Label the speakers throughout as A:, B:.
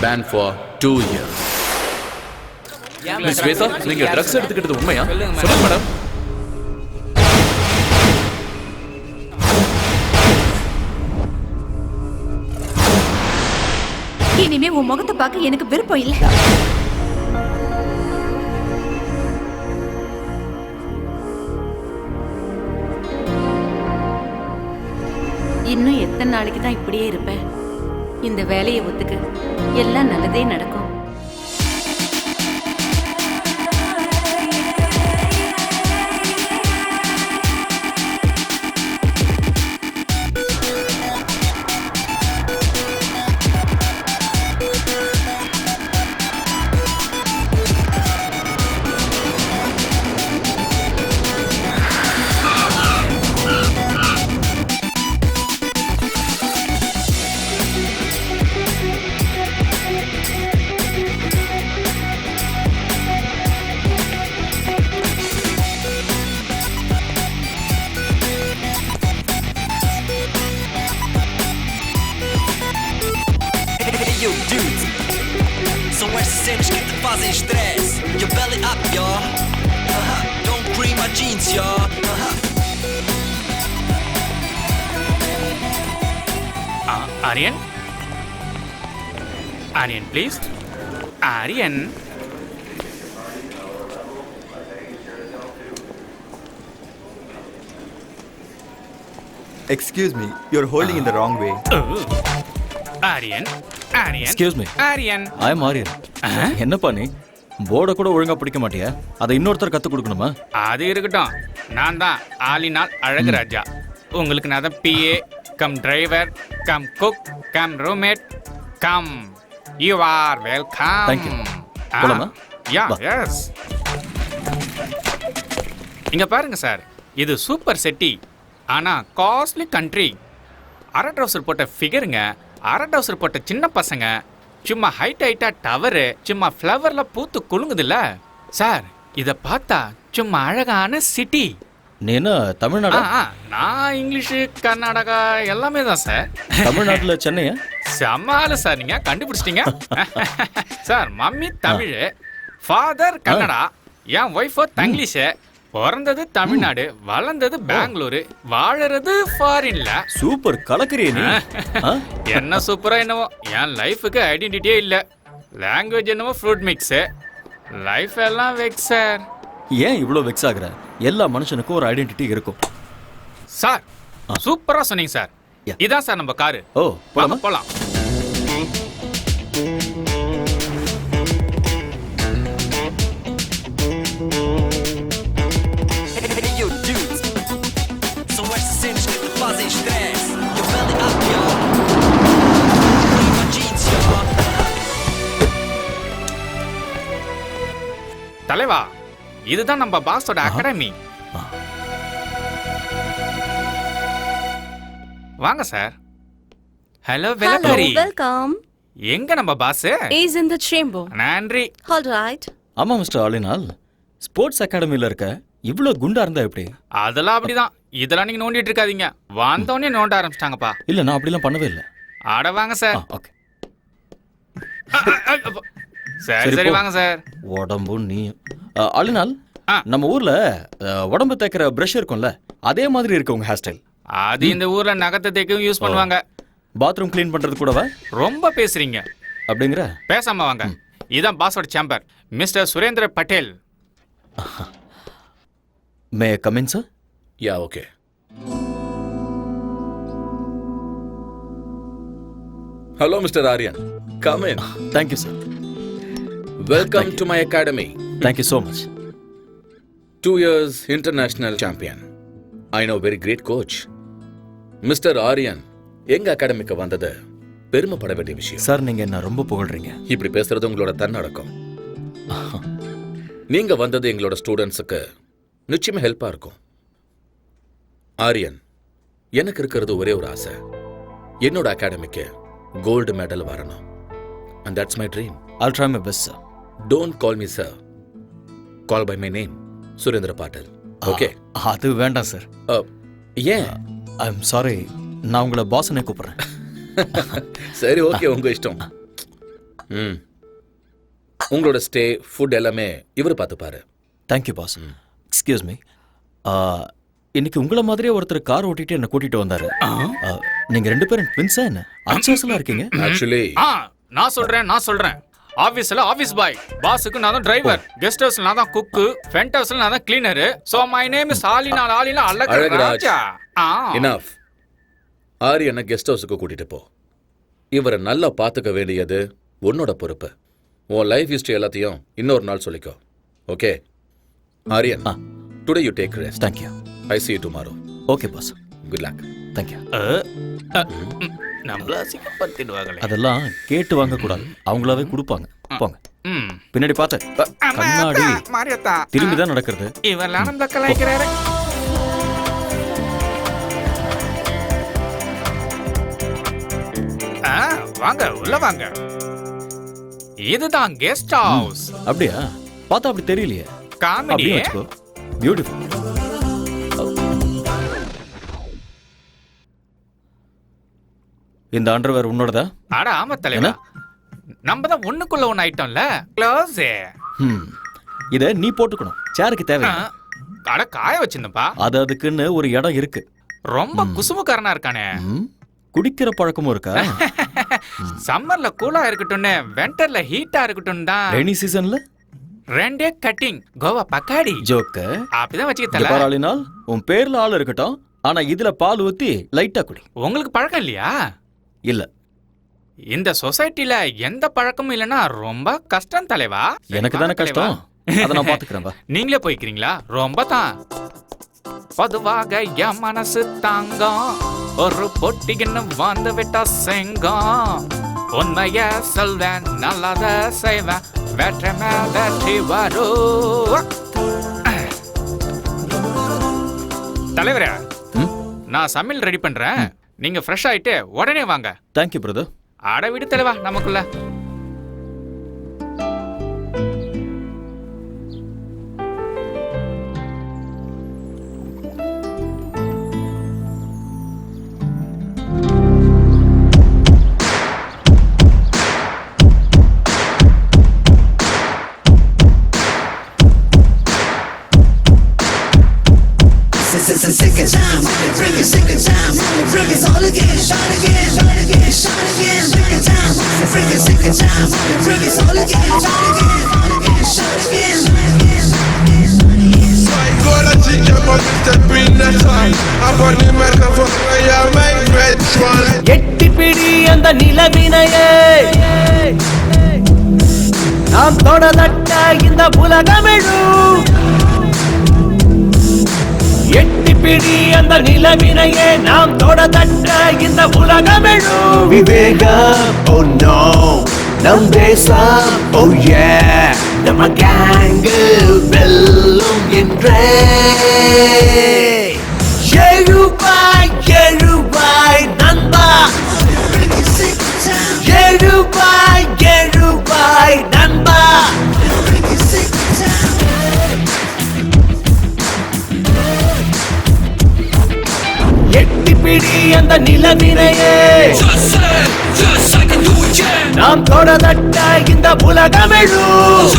A: Banned for 2 years. Miss Vesa, நீங்க drugs எடுத்துக்கிட்டது உண்மையா? சொல்லுங்க மேடம்.
B: இனிமே உன் முகத்தை பார்க்க எனக்கு விருப்பம் இல்ல. இன்னும் எத்தனை நாளைக்கு தான் இப்படியே இருப்பேன்? இந்த வேலையை ஒத்துக்கு, எல்லாம் நல்லதே நடக்கும்.
C: Yo, dudes, so where's the cinch? Get the fuzz and stress. Your belly up, y'all. Don't cream my jeans, y'all.
D: Aryan? Aryan, please. Aryan.
E: Excuse me, you're holding in the wrong way.
D: Aryan. Aryan.
F: Excuse me.
D: Aryan.
F: I am Aryan. என்னப்பா நீ போர்டை கூட ஒழுங்கா பிடிக்க மாட்டியா? அதை இன்னொருத்தர் கத்து கொடுக்கணுமா?
D: அது இருக்கட்டும். நான் தான் ஆலினால் அழகு ராஜா. உங்களுக்கு நான் தான் PA cum driver come cook come roommate come. You are welcome.
F: Thank you. போலாமா?
D: யா எஸ். இங்க பாருங்க சார், இது சூப்பர் சிட்டி. ஆனா காஸ்ட்லி கண்ட்ரி. அரை ட்ரவுசர் போட்ட ஃபிகருங்க, அரை ட்ரவுசர் போட்ட சின்ன பசங்க, சும்மா ஹைட்டா டவரு, சும்மா ஃப்ளவர்ல பூத்து குலுங்குதுல்ல சார். இத பார்த்தா சும்மா அழகான சிட்டி.
F: நீ என்ன தமிழ்நாடா?
D: நான் இங்கிலீஷு கர்நாடகா எல்லாமே தான் சார்.
F: தமிழ்நாட்டுல சென்னையா?
D: செம்மால சார், நீங்க கண்டுபிடிச்சிட்டீங்க sir. Mummy Tamil, father Kannada, என் ஒய்ஃபோ தங்கிலீஷு. பிறந்தது தமிழ்நாடு, வளர்ந்தது பெங்களூரு, வாழறது ஃபாரின்ல.
F: சூப்பர், கலக்குறியே நீ.
D: என்ன சூப்பரா என்னவோ, என் லைஃபுக்கு ஐடென்டிட்டியே இல்ல. லாங்குவேஜ் என்னவோ ஃப்ரூட் மிக்ஸ், லைஃப் எல்லாம் வெக்ஸ் சார்.
F: ஏன் இவ்வளோ வெக்ஸ் ஆகுற? எல்லா மனுஷனுக்கும் ஒரு ஐடென்டிட்டி இருக்கும்
D: சார். சூப்பரா சொன்னீங்க சார். இதான் சார் நம்ம காரு.
F: ஓ, போலாமா?
D: போலாம்.
C: Yo, dudes, so where's the cinch? Get the fuzz and stress. Your belly up, y'all. Cream my jeans, y'all.
D: தலைவா, இதுதான் நம்ம பாஸோட அகாடமி. வாங்க சார். ஹலோ வெலகரி.
G: Welcome.
D: எங்க நம்ம boss?
G: Is in the chamber.
D: நன்றி.
G: All right.
F: ஆமா மிஸ்டர் ஆலினால், ஸ்போர்ட்ஸ் அகாடமில இருக்க இவ்வளோ குண்டா இருந்தா எப்படி?
D: அதெல்லாம் அப்படிதான். இதெல்லாம் நீங்க நோண்டிட்டு இருக்காதீங்க. வந்தோடனே நோண்ட ஆரம்பிச்சிட்டாங்கப்பா.
F: இல்ல, நான் அப்படிலாம் பண்ணவே இல்லை.
D: ஆட வாங்க சார்.
F: ஓகே,
D: சரி சரி வாங்க சார்.
F: உடம்பு நீ ஆலினால், நம்ம ஊர்ல உடம்பு தேய்க்கிற பிரஷ் இருக்கும்ல, அதே மாதிரி இருக்கு உங்க ஹேர் ஸ்டைல்.
D: அது இந்த ஊர்ல நகத்தை தேய்க்கவும் யூஸ் பண்ணுவாங்க.
F: பாத்ரூம் க்ளீன் பண்றது கூடவா?
D: ரொம்ப பேசுறீங்க.
F: அப்படிங்கிற?
D: பேசாம வாங்க. இதான் பாஸோட chamber, mister Surendra Patel.
F: May come in sir?
A: Ya, okay. Hello mister Aryan, come in.
F: Thank you sir.
A: Welcome to my academy.
F: Thank you so much.
A: 2 years international champion. I know very great coach. Mister Aryan எங்க அகாடமிக்கு வந்தது பெருமைப்பட வேண்டிய விஷயம்.
F: சார், நீங்க என்ன ரொம்ப புகழ்றீங்க.
A: இப்படி பேசுறது உங்களோட தன்னடக்கம். நீங்க வந்தது எங்களோட ஸ்டூடெண்ட்ஸுக்கு நிச்சயமா ஹெல்ப்பா இருக்கும். ஆரியன், எனக்கு இருக்கிறது ஒரே ஒரு ஆசை, என்னோட அகாடமிக்கு கோல்டு மெடல் வரணும். And that's my dream.
F: I'll try my best, sir.
A: Don't call me sir. Call by my name, Surendra bottle. Okay?
F: அது வேண்டாம் சார்.
A: ஏன்?
F: ஐம் சாரி, நான் உங்களை பாஸ்னே கூப்பிடுறேன்.
A: சரி, ஓகே, உங்க இஷ்டம். உங்களோட ஸ்டே, ஃபுட் எல்லாமே இவர் பார்த்துப்பாரு.
F: Thank you boss. எக்ஸ்கியூஸ் மீ, இன்னைக்கு உங்களை மாதிரியே ஒருத்தர் கார் ஓட்டிட்டு என்ன கூட்டிட்டு வந்தாரு. நீங்க 2 பேரும் ட்வின்ஸா என்ன? அன்சாஸ்ல இருக்கீங்க.
A: ஆக்சுவலி
D: நான் சொல்றேன். ஆபீஸ்ல ஆபீஸ் பாய், பாஸுக்கு நான் தான் டிரைவர், கெஸ்ட் ஹவுஸ்ல நான் தான் குக்கு, ஃப்ரண்ட் ஹவுஸ்ல நான் தான் cleaner. So my name is Alina Alagaraj.
A: Enough. ஆரியனை கெஸ்ட் ஹவுஸுக்கு கூட்டிட்டு போ. இவரை நல்லா பார்த்துக்க வேண்டியது உன்னோட பொறுப்பு. உன் லைஃப் ஹிஸ்டரி எல்லாத்தையும் இன்னொரு நாள் சொல்லிக்கோ. Okay? Aryan, today you take rest.
F: Thank you.
A: I see you tomorrow.
F: Okay boss.
A: Good luck.
F: Thank you.
D: நம்மள சிக்கப்படுத்திடுவாங்களே.
F: அதெல்லாம் கேட்டு வாங்க கூடாது, அவங்களாவே கொடுப்பாங்க. போங்க. பின்னாடி பார்த்து கண்ணாடி
D: மாரியத்தா
F: திரும்பி தான் நடக்கிறது.
D: இவெல்லாம் நம்மள கலாய்க்கிறாரு. வாங்க, உள்ள வாங்க. இதுதான் கெஸ்ட் ஹவுஸ்.
F: அப்படியா? பார்த்தா அப்படி தெரியலையே.
D: காமெடி.
F: அப்படியே வச்சுக்கோ. பியூட்டிஃபுல். இந்த அண்டர்வேர் உன்னோடதா?
D: அட ஆமா தலைவா, நம்ம தான் ஒண்ணுக்குள்ள ஒண்ணு ஐட்டம்ல. க்ளோஸ்.
F: இத நீ போட்டுக்கணும், சேருக்கு தேவை.
D: அட காய வச்சிருந்தப்பா.
F: அதுக்குன்னு ஒரு இடம் இருக்கு.
D: ரொம்ப குசுமுக்காரனா இருக்கானே.
F: குடிக்கிற பழக்கமும் இருக்கா?
D: சம்மர்ல கூலா இருக்கட்டும்னு, விண்டர்ல ஹீட்டா இருக்கட்டும் தான்.
F: ரெய்னி சீசன்ல
D: 2 கட்டிங் கோவா பக்காடி
F: ஜோக்க
D: அப்படிதான் வச்சுக்கிட்டல.
F: பாராளினால் உன் பேர்ல ஆள் இருக்கட்டும், ஆனா இதுல பால் ஊத்தி லைட்டா குடி.
D: உங்களுக்கு பழக்கம் இல்லையா?
F: இல்ல,
D: இந்த சொசைட்டில எந்த பழக்கமும் இல்லனா ரொம்ப கஷ்டம் தலைவா.
F: எனக்கு தானே கஷ்டம், அத நான் பாத்துக்கறேன்.
D: நீங்களே போய்க்கிறீங்களா? ரொம்ப தான். பொதுவாக என் மனசு தாங்கம், ஒரு பொட்டின்னு வந்து விட்டா செங்கம். உண்மைய சொல்வேன், நல்லத செய்வேன், வெற்றி மேல் வெற்றி வரும். தலைவரே, நான் சமையல் ரெடி பண்றேன், நீங்க ஃப்ரெஷ் ஆயிட்டு உடனே வாங்க.
F: Thank you brother.
D: அட விடு தலைவா, நமக்குள்ள
H: எட்டிப்பிடி அந்த நிலவினையே நாம் தொடலட்ட இந்த உலகமெழும். எட்டிப்பிடி அந்த நிலவினையே நாம் தொடதட்ட இந்த உலகமெழும். விவேகம், oh no, நம் தேசம், oh yeah, நம்ம கேங்கு வெல்லும் என்றே. எழுவாய் எழுவாய் நண்பா, எழுவாய் எழுவாய் நண்பா. எட்டிப்பிடி அந்த நிலவினையே நாம் தொடதட்ட இந்த உலகமெழும்.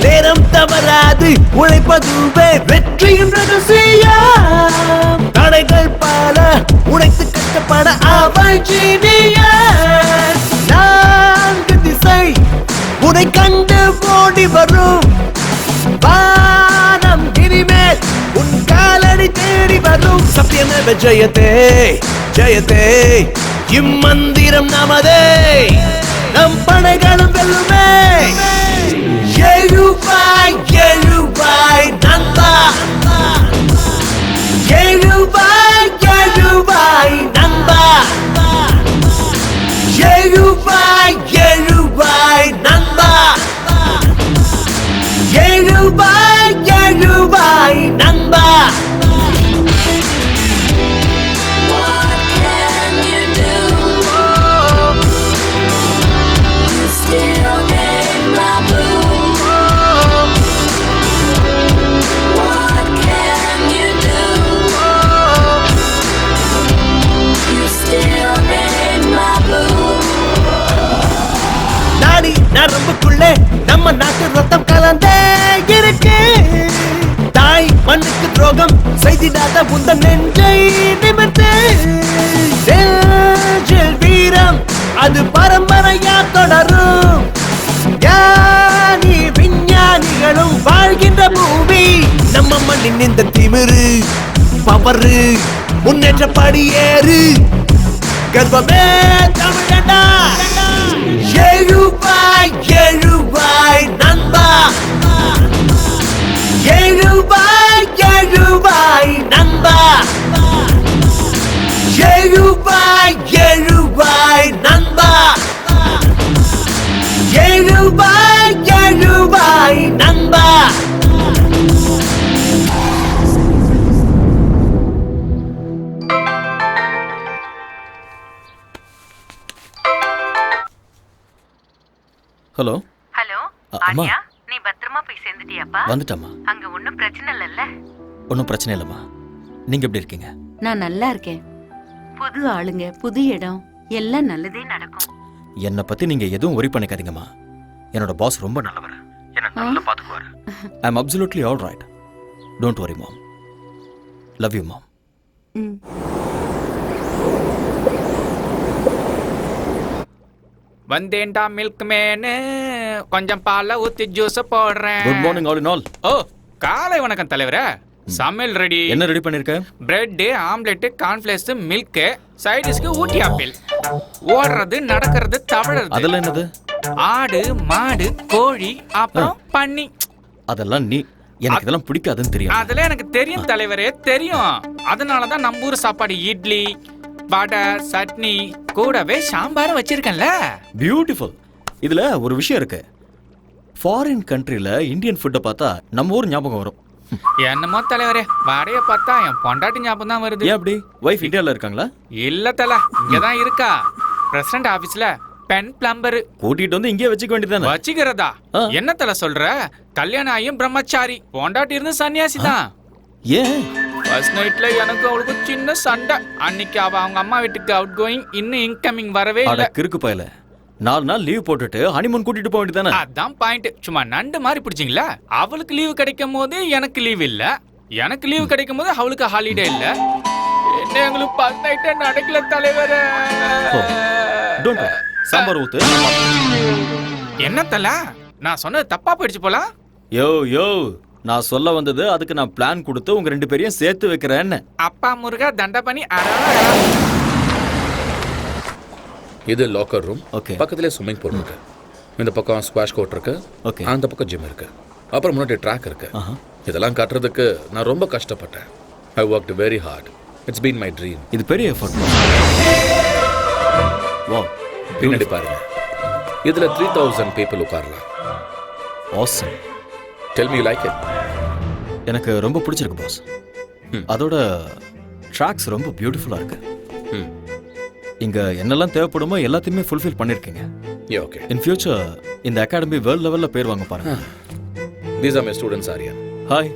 H: நேரம் தவறாது உழைப்பதுவே வெற்றியின் ரகசியம். தடைகள் பல உடைத்து கட்டப்பட அவள் ஜீனியஸ். 4 திசை உனை கண்டு ஓடி வரும். வானம் இனிமேல் உன் காலடி வழி தேடி வரும் சத்தியமேவ ஜெயதே ஜெயதே இம்மந்திரம் நமதே நம் படைகளும் வெல்லுமே எழுவாய் எழுவாய் நண்பா எழுவாய் எழுவாய் நண்பா எழுவாய் எழுவாய் நண்பா எழுவாய் எழுவாய் நண்பா நாடி நரம்புக்குள்ளே நம்ம நாட்டு ரத்தம் கலந்தே இருக்கு தாய் மண்ணுக்கு துரோகம் செய்திடாத உந்த நெஞ்சை நிமிர்த்து நெஞ்சில் வீரம் அது பரம்பரையா தொடரும் ஞானி விஞ்ஞானிகளும் வாழ்கின்ற பூமி நம்ம மண்ணின் இந்த திமிரு பவரு முன்னேற்ற படியேறு கர்வமே தமிழனா எழுவாய் எழுவாய் நண்பா எழுவாய் எழுவாய் நண்பா எழுவாய் எழுவாய் நண்பா எழுவாய் எழுவாய் நண்பா
F: ஹலோ
B: ஹலோ
F: அம்மா.
B: ஆர்யா நீ பத்திரமா போய் சேர்ந்துட்டியாப்பா
F: வந்துட்டம்மா.
B: அங்க ஒண்ணும் பிரச்சனை இல்லல்ல?
F: ஒன்றும் பிரச்சனை இல்லைம்மா. நீங்க எப்படி இருக்கீங்க?
B: நான் நல்லா இருக்கேன். புது ஆளுங்க, புது இடம், எல்லாம் நல்லதே நடக்கும்.
F: என்னை பத்தி நீங்க எதுவும் worry பண்ணிக்காதீங்கம்மா. என்னோட பாஸ் ரொம்ப நல்லவர். என்ன நல்லா பாத்துக்குவாரு. I am absolutely all right. Don't worry mom. Love you மாம்.
B: ம்.
D: வந்தேன்டா மில்க் மேனு, கொஞ்சம் பாலை ஊத்தி ஜூஸ் போடுறேன்.
F: Good morning all in all.
D: ஓ, காலை வணக்கம் தலைவரே. சமையல் ரெடி.
F: என்ன ரெடி பண்ணிருக்க?
D: பிரெட், ஆம்லெட், கார்ன்ஃபிளேக்ஸ், மில்க், சைடிஷ்க்கு ஊட்டி ஆப்பிள். ஓடுறது, நடக்கிறது, தவழறது.
F: அதெல்லாம் என்னது?
D: ஆடு, மாடு, கோழி, அப்புறம் பன்னி.
F: அதெல்லாம் நீ எனக்கு இதெல்லாம் பிடிக்காதுன்னு தெரியும்.
D: அதெல்லாம் எனக்கு தெரியும் தலைவரே, தெரியும். அதனாலதான் நம்ம ஊர் சாப்பாடு இட்லி, வடை, சட்னி, கூடவே சாம்பாரும் வச்சிருக்கேன்ல.
F: பியூட்டிஃபுல். இதுல ஒரு விஷயம் இருக்கு. ஃபாரின் கண்ட்ரில இந்தியன் ஃபுட்டை பார்த்தா நம்ம ஊர் ஞாபகம் வரும்.
D: என்னமோ தலைவரே, வடைய பார்த்தா என் பொண்டாட்டி ஞாபகம் தான் வருது.
F: ஏன் அப்படி? வைஃப் இந்தியால இருக்காங்களா?
D: இல்ல தல, இங்கதான் இருக்கா. பிரசிடண்ட் ஆபீஸ்ல பென் பிளம்பர்.
F: கூட்டிட்டு வந்து இங்கே வச்சுக்க வேண்டியதானே?
D: வச்சுக்கிறதா? என்ன தல சொல்ற? கல்யாணம் ஆகியும் பிரம்மச்சாரி, பொண்டாட்டி இருந்து சன்னியாசி தான்.
F: ஏன்?
D: ஃபர்ஸ்ட் நைட்ல எனக்கு அவளுக்கு சின்ன சண்டை. அன்னைக்கு அவ அவங்க அம்மா வீட்டுக்கு அவுட் கோயிங், இன்னும் இன்கமிங் வரவே இல்ல.
F: கிறுக்கு பயல, 4 நாள் லீவ் போட்டுட்டு ஹனிமூன் கூட்டிட்டு போக வேண்டியதானே?
D: அதான் பாயிண்ட். சும்மா நண்டு மாதிரி பிடிச்சிங்களா? அவளுக்கு லீவு கிடைக்கும் போது எனக்கு லீவ் இல்ல, எனக்கு லீவு கிடைக்கும் போது அவளுக்கு ஹாலிடே இல்ல. என்ன எங்களுக்கு ஃபர்ஸ்ட் நைட்டே நடக்கல தலைவரே.
F: Don't worry. சாம்பார் ஊத்து.
D: என்ன தல, நான் சொன்னது தப்பா போயிடுச்சு போல.
F: யோ யோ, நான் சொல்ல வந்தது அதுக்கு நான் பிளான் கொடுத்து உங்க 2 பேரையும் சேர்த்து வைக்கிறேன்னு.
D: அப்பா முருகா தண்டபனி.
A: இது லாக்கர் ரூம்.
F: Okay.
A: பக்கத்துலேயே ஸ்விம்மிங் பூல் இருக்கு. இந்த பக்கம் ஸ்குவாஷ் கோர்ட் இருக்கு.
F: Okay.
A: அந்த பக்கம் ஜிம் இருக்கு. அப்புறம் முன்னாடி ட்ராக் இருக்கு. இதெல்லாம் கட்டுறதுக்கு நான் ரொம்ப கஷ்டப்பட்டேன். ஐ worked very hard. It's been my dream.
F: இது பெரிய எஃபர்ட். வாவ்,
A: பின்னாடி பாருங்க. இதுல 3000 பீப்புள் உட்காரலாம்.
F: Awesome.
A: Tell me you like it?
F: எனக்கு ரொம்ப பிடிச்சிருக்கு பாஸ். அதோட ட்ராக்ஸ் ரொம்ப பியூட்டிஃபுல்லா இருக்கு. இங்க என்னெல்லாம் தேவைப்படுமோ எல்லாத்தையுமே ஃபுல்ஃபில் பண்ணிருக்கீங்க.
A: Yeah, okay.
F: இன் ஃபியூச்சர் இந்த அகாடமி வேர்ல்ட் லெவல்ல பேர் வாங்க பாருங்க.
A: These are my students, Aryan.
F: Hi.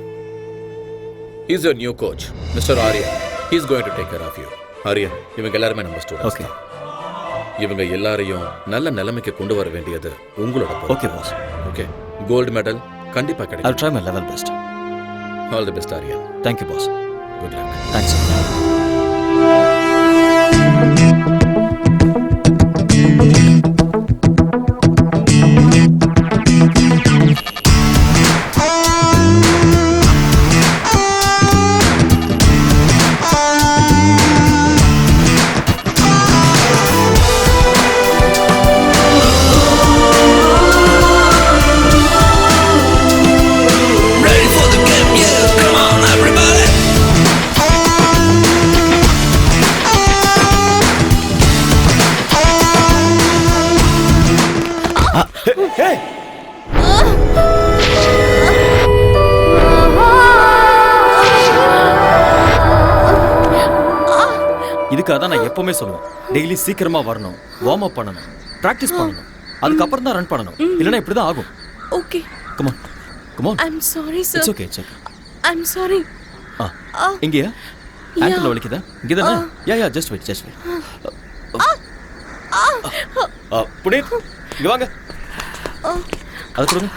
A: He's your new coach, Mr. Aryan. He's going to take care of you. Aryan, இவங்க எல்லாருமே நம்ம ஸ்டூடண்ட்ஸ்.
F: ஓகே.
A: இவங்க எல்லாரையும் நல்ல நிலைமைக்கு கொண்டு வர வேண்டியது உங்களோட பொறுப்பு.
F: Okay boss.
A: Okay. Gold medal கண்டிப்பா
F: I'll
A: கிடைக்கும்.
F: try my level best.
A: All the best, Aryan.
F: Thank you boss.
A: Good luck.
F: Thanks. உனக்கு அதான் நான் எப்பவுமே சொல்லுவேன், டெய்லி சீக்கிரமா வரணும், வார்ம் அப் பண்ணணும், பிராக்டிஸ் பண்ணணும், அதுக்கப்புறம் தான் ரன் பண்ணணும், இல்லைன்னா இப்படிதான் ஆகும்.
G: Okay.
F: Come on, come on.
G: I'm sorry, sir.
F: It's okay, it's okay.
G: I'm sorry.
F: இங்கயா? ஆங்கிள் வலிக்குதா? இங்கதானே? யா just wait. புனீத், இங்க வாங்க. அது கொடுங்க.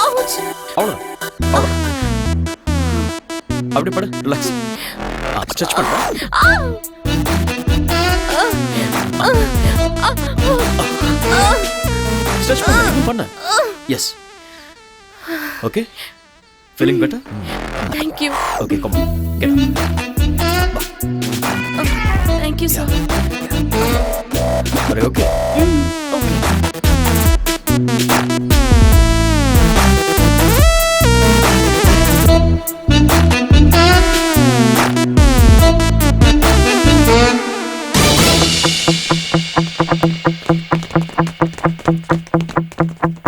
G: Ouch.
F: அவ்வளோதான். அப்படி படு, ரிலாக்ஸ். ஸ்ட்ரெச் பண்ணு. ஸ்ட்ரெச் பண்ணு. Yes. Okay. Feeling better?
G: Thank you.
F: Okay, come on. Get up.
G: Thank you, sir.
F: Are you okay?
G: Okay.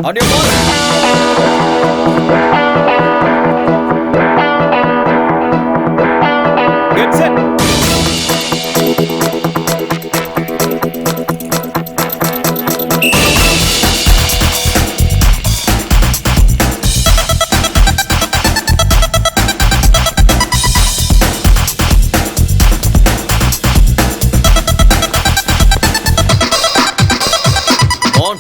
F: On your ball. Get set. On.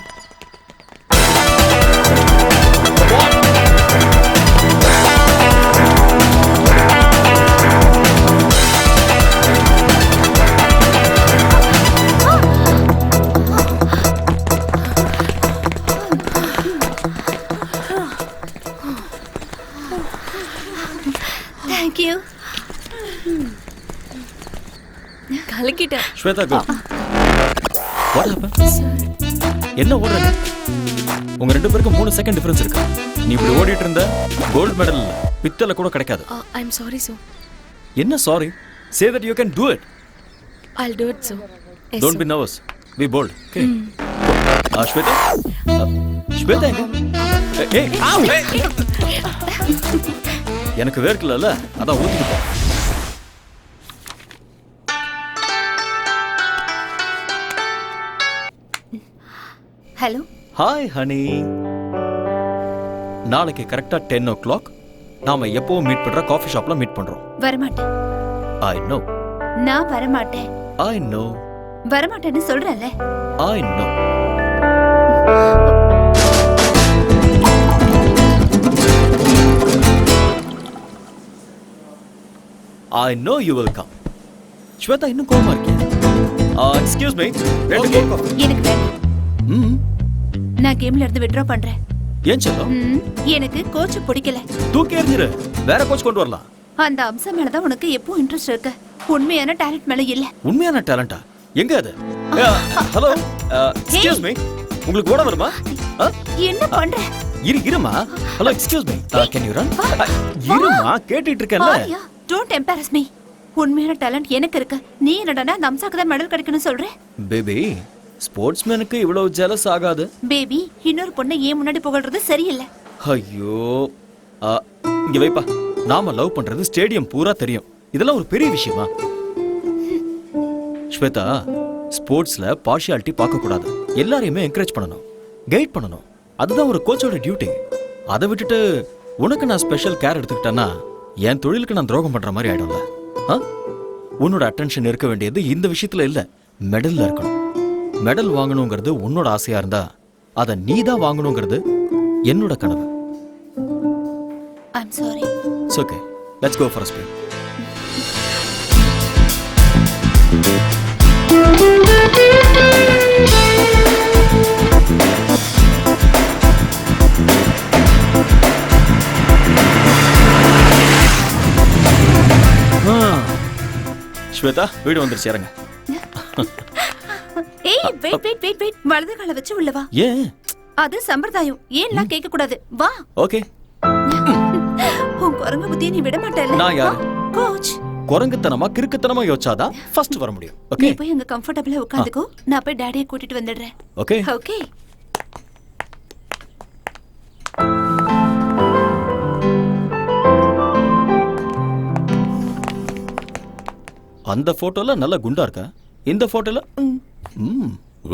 G: Thank you. கலக்கிட்டேன்.
F: Shweta, go. What happened? என்ன ஓடுற நீ? உங்க ரெண்டு பேருக்கும் 3 second difference இருக்கு. நீ இப்படி ஓடிட்டு இருந்த கோல்ட் மெடல் பித்தளை கூட கிடைக்காது.
G: I'm sorry, sir.
F: என்ன sorry? Say that you can do it.
G: I'll do it, sir. Yes,
F: Don't
G: sir.
F: be nervous. Be bold. Okay. Shweta? Shweta எங்க? Hey, hey. எனக்கு வேர்க்கலல்ல, அதான் ஊத்திட்டு போ.
B: ஹலோ.
F: Hi honey. நாளைக்கு கரெக்டா 10 o'clock நாம எப்பவும் மீட் பண்ற காஃபி ஷாப்ல மீட் பண்றோம்.
B: வரமாட்டேன்.
F: I know.
B: நான் வரமாட்டேன்.
F: I know.
B: வரமாட்டேன்னு சொல்றேன்ல.
F: I know. I know you will come. Shweta இன்னும் கோவமா இருக்கியா? Excuse me. ரெண்டு கோல்ட் காஃபி.
B: எனக்கு வேண்டாம். நான் கேம்ல இருந்து வித்ட்ரா பண்றேன்.
F: ஏன் செல்லம்?
B: எனக்கு கோச் பிடிக்கல.
F: தூக்கி எறிஞ்சிரு. வேற கோச் கொண்டு வரலாம்.
B: அந்த அம்சம் மேல தான் உனக்கு எப்போ இன்ட்ரெஸ்ட் இருக்கு. உண்மையான டாலன்ட் மேல இல்ல.
F: உண்மையான டாலண்டா? எங்க அது? ஹலோ. Excuse me. உங்களுக்கு ஓட வருமா?
B: என்ன பண்ற?
F: இருமா. Hello, excuse me. Can you run? இருமா, கேட்டிட்டு இருக்கேன்ல.
B: Don't embarrass me. உண்மையான டாலன்ட் எனக்கு இருக்கு. நீ என்னடா அந்த அம்சாக்கு தான் மெடல் கிடைக்கணும் சொல்ற?
F: பேபி, ஸ்போர்ட்ஸ்மேனுக்கு இவ்வளவு ஜெலஸ் ஆகாது.
B: பேபி, இன்னொரு பொண்ணை ஏன் முன்னாடி புகழ்றது சரியில்லை.
F: ஐயோ, இங்க வைப்பா. நாம லவ் பண்றது ஸ்டேடியம் பூரா தெரியும். இதெல்லாம் ஒரு பெரிய விஷயமா? ஸ்வேதா, ஸ்போர்ட்ஸ்ல பார்ஷியாலிட்டி பார்க்க கூடாது. எல்லாரையுமே என்கரேஜ் பண்ணணும், கைட் பண்ணணும். அதுதான் ஒரு கோச்சோட டியூட்டி. அதை விட்டுட்டு உனக்கு நான் ஸ்பெஷல் கேர் எடுத்துக்கிட்டேன்னா என் தொழிலுக்கு நான் துரோகம் பண்ற மாதிரி ஆயிடும்ல. உன்னோட அட்டென்ஷன் இருக்க வேண்டியது இந்த விஷயத்துல இல்ல, மெடல்ல இருக்கணும். மெடல் வாங்கணுங்கிறது உன்னோட ஆசையா இருந்தா அதை நீ தான் வாங்கணுங்கிறது என்னோட கனவு.
B: I'm sorry.
F: It's okay. Let's go for a spin. Shweta, வீடு வந்துருச்சு, இறங்க.
B: ஏய், வெயிட். வலது காலை வச்சு உள்ள வா.
F: ஏன்?
B: அது சம்பிரதாயம். ஏன்லாம் கேட்க கூடாது. வா.
F: ஓகே.
B: உன் குரங்கு புத்தியை நீ விட மாட்டேல.
F: நான் யாரு?
B: கோச்.
F: குரங்குத்தனமா கிறுக்குத்தனமா யோசிச்சாதான் ஃபர்ஸ்ட் வர முடியும்.
B: நீ
F: ஓகே.
B: போய் அங்க கம்ஃபர்ட்டபிளா உட்கார்ந்துக்கோ. நான் போய் டாடியை கூட்டிட்டு வந்துடுறேன்.
F: ஓகே.
B: ஓகே.
F: அந்த போட்டோல நல்ல குண்டா இருக்கா, இந்த போட்டோல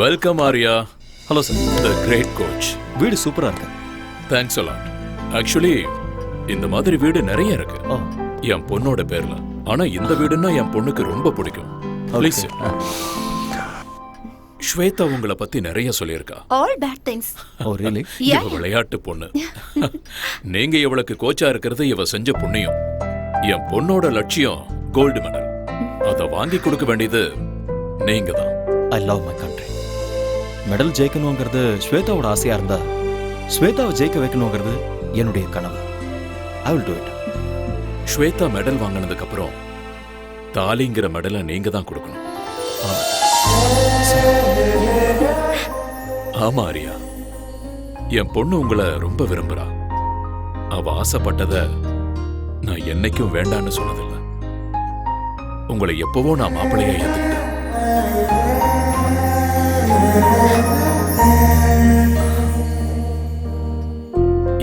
A: welcome Arya.
F: Hello sir.
A: The great coach.
F: வீடு சூப்பரா இருக்கு.
A: Thanks a lot. ஆக்சுவலி இந்த மாதிரி வீடு நிறைய இருக்கு
F: ஓ,
A: என் பொண்ணோட பேர்ல. ஆனா இந்த வீடுன்னா என் பொண்ணுக்கு ரொம்ப பிடிக்கும். ப்ளீஸ். ஸ்வேதா உங்களை பத்தி நிறைய சொல்லியிருக்கா.
G: All bad things.
F: ஓ ரியலி?
A: இவ விளையாட்டு பொண்ணு. நீங்க இவளுக்கு கோச்சா இருக்கிறது இவ செஞ்ச புண்ணியம். என் பொண்ணோட லட்சியம் கோல்டு மெடல். அத வாங்கி கொடுக்க வேண்டியது நீங்க தான்.
F: I love my country. Medal ஜெயிக்கணுங்கிறது ஸ்வேதாவோட ஆசையா இருந்தா, ஸ்வேதாவை ஜெயிக்க வைக்கணுங்கிறது என்னுடைய கனவு. I will do it.
A: Shweta medal வாங்கினதுக்கு அப்புறம் தாலிங்கிற மெடலை நீங்க தான் கொடுக்கணும். ஆமா ஆரியா, என் பொண்ணு உங்களை ரொம்ப விரும்புறா. அவ ஆசைப்பட்டத நான் என்னைக்கும் வேண்டான்னு சொன்னதில்லை. உங்களை எப்பவோ நான் மாப்பிள்ளையா ஏத்துக்கிட்டேன்.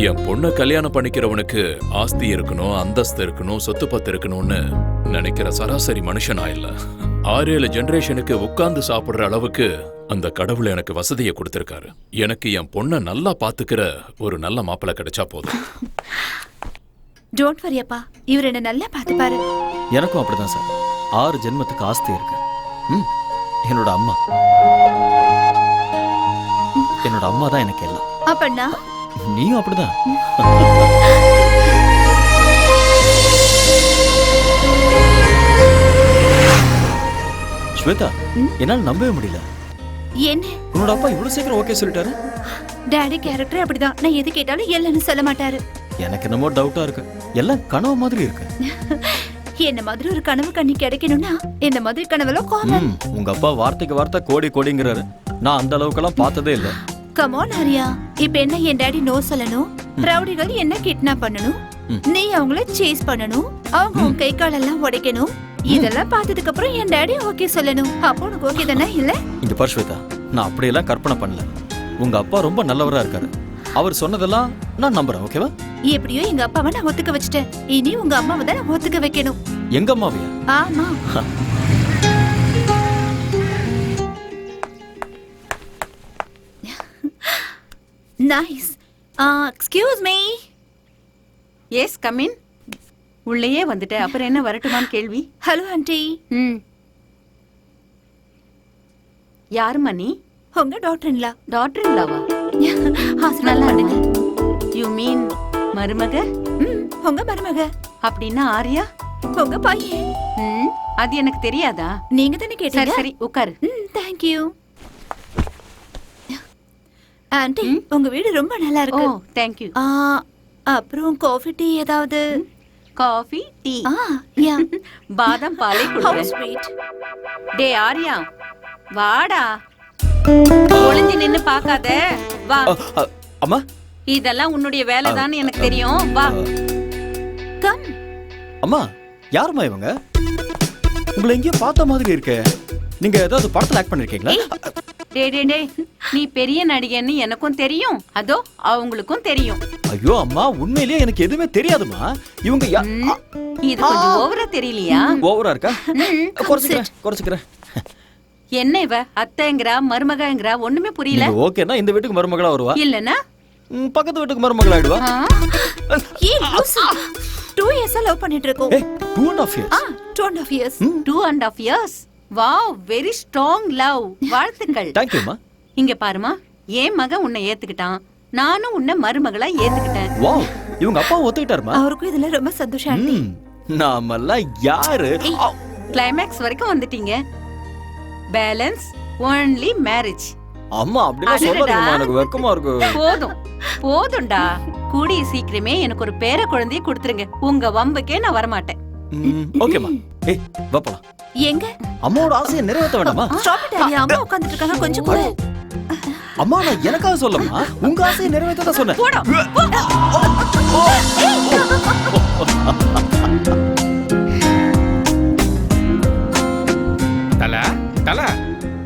A: என் பொண்ணை கல்யாணம் பண்ணிக்கிறவனுக்கு ஆஸ்தி இருக்கணும், அந்தஸ்து இருக்கணும், சொத்து பத்து இருக்கணும்னு நினைக்கிற சராசரி மனுஷனா இல்ல. 6-7 ஜெனரேஷனுக்கு உட்கார்ந்து சாப்பிடுற அளவுக்கு அந்த கடவுள் எனக்கு வசதியை கொடுத்திருக்காரு. எனக்கு என் பொண்ணை நல்லா பாத்துக்கிற ஒரு நல்ல மாப்பிள்ளை கிடைச்சா போதும்.
G: டோன்ட் வரி அப்பா, இவர் என்ன நல்லா பார்த்துப்பாரு.
F: எனக்கும் அப்படிதான் சார். 6 ஜென்மத்துக்கு ஆஸ்தி இருக்கு. என்னோட அம்மா, என்னோட அம்மா தான் எனக்கு எல்லாம்.
G: அப்பண்ணா
F: நீயும் அப்படிதான். ஸ்வேதா, என்னால நம்பவே முடியல.
G: என்ன
F: உன்னோட அப்பா இவ்வளவு சீக்கிரம் ஓகே சொல்லிட்டாரு?
G: டாடி கேரக்டர் அப்படிதான். நான் எது கேட்டாலும் இல்லைன்னு சொல்ல மாட்டாரு.
F: எனக்கு என்னமோ டவுட்டா இருக்கு. எல்லாம் கனவு மாதிரி இருக்கு.
G: என்ன மாதிரி ஒரு கனவு கண்ணி கிடைக்கணும்னா இந்த மாதிரி கனவெல்லாம் காமன்.
F: உங்க அப்பா வார்த்தைக்கு வார்த்தை கோடி கோடிங்கிறாரு. நான் அந்த அளவுக்கெல்லாம் பார்த்ததே இல்ல.
G: கம் ஆன் ஆரியா, இப்ப என்ன என் டாடி நோ சொல்லணும், ரவுடிகள் என்ன கிட்னாப் பண்ணணும், நீ அவங்கள சேஸ் பண்ணணும், அவங்க உன் கை காலெல்லாம் உடைக்கணும். இதெல்லாம் பார்த்ததுக்கு அப்புறம் என் டாடி ஓகே சொல்லணும். அப்போ உனக்கு ஓகே தானே? இல்ல
F: இங்க பாரு ஸ்வேதா, நான் அப்படியெல்லாம் கற்பனை பண்ணல. உங்க அப்பா ரொம்ப நல்லவரா இருக்காரு. அவர் சொன்னதெல்லாம் நான் நம்புறேன். ஓகேவா?
G: எப்படியோ எங்க அப்பாவை நான் ஒத்துக்க வச்சுட்டேன். இனி உங்க அம்மாவை தான் நான் ஒத்துக்க வைக்கணும்.
F: எங்க அம்மாவையா?
G: ஆமா. Nice. Excuse me.
B: Yes come in. உள்ளேயே வந்துட்ட, அப்புறம் என்ன வரட்டுமான்னு கேள்வி?
G: Hello aunty.
B: யாரும்மா நீ?
G: உங்க டாக்டர்ங்களா?
B: டாக்டர் இல்லாவா? நல்லா இருக்கு. யூ மீன் மருமக?
G: உங்க மருமக.
B: அப்படின்னா ஆரியா
G: உங்க பையன்.
B: அது எனக்கு தெரியாதா?
G: நீங்க தானே கேட்டீங்க.
B: சரி உட்காரு.
G: Thank you. ஆண்டி, உங்க வீடு ரொம்ப நல்லா இருக்கு.
B: Oh thank you.
G: அப்புறம் காஃபி டீ ஏதாவது?
B: Coffee tea?
G: யா.
B: பாதாம் பாலே
G: How
B: குடிக்கிறேன்.
G: sweet.
B: டே ஆரியா வாடா. ஒளிஞ்சு நின்னு பார்க்காத, வா.
F: அம்மா,
B: இதெல்லாம் உன்னுடைய வேலைதான்னு எனக்கு தெரியும், வா.
G: கம்.
F: அம்மா, யாரும்மா இவங்க? உங்களை எங்கேயோ பார்த்த மாதிரி இருக்கே. நீங்க ஏதாவது படத்துல ஆக்ட் பண்ணிருக்கீங்களா?
B: டே டே டே, நீ பெரிய நடிகன்னு எனக்கும் தெரியும், அதோ அவங்களுக்கும் தெரியும்.
F: ஐயோ அம்மா, உண்மையிலேயே எனக்கு எதுவுமே தெரியாதுமா. இவங்க
B: இது கொஞ்சம் ஓவரா தெரியலையா?
F: ஓவரா இருக்கா? குறைச்சுக்கிறேன்.
B: என்ன இவ அத்தைங்கறா மருமகங்கறா ஒண்ணுமே புரியல.
F: ஓகேனா இந்த வீட்டுக்கு மருமகளா வருவா,
B: இல்லனா
F: பக்கத்து வீட்டுக்கு மருமகளா ஆயிடுவா.
G: ஏய் லூசு, 2 years லவ் பண்ணிட்டு இருக்கோம்.
F: 2.5 years.
G: 2.5 years.
B: 2.5 years. Wow, very strong love. வாழ்த்துக்கள்.
F: Thank you மா.
B: இங்க பாருமா, என் மகன் உன்னை ஏத்துக்கிட்டான், நானும் உன்னை மருமகளா ஏத்துக்கிட்டேன்.
F: வாவ், இவங்க அப்பா ஒத்துக்கிட்டாருமா?
G: அவருக்கும் இதுல ரொம்ப சந்தோஷம் ஆண்டி.
F: நாமெல்லாம் யாரு?
B: கிளைமேக்ஸ் வரைக்கும் வந்துட்டீங்க. Balance only marriage.
F: அம்மா அப்படிலாம் சொல்லாதீங்கம்மா, எனக்கு வெக்கமா இருக்கு.
B: போதும்டா. கூடிய சீக்கிரமே எனக்கு ஒரு பேர குழந்தையை கொடுத்துருங்க. உங்க வம்புக்கே நான் வர மாட்டேன்.
F: ஓகேமா. ஏய் வா போலாம்.
G: எங்க?
F: அம்மாவோட ஆசையை நிறைவேற்ற வேண்டாமா?
G: ஸ்டாப் இட் ஆரியா, அம்மா உட்கார்ந்துட்டு இருக்காங்க, கொஞ்சம் கூட.
F: அம்மா நான் எனக்காக சொல்லமா, உங்க ஆசையை நிறைவேற்ற தான் சொன்னேன்.
B: போடா.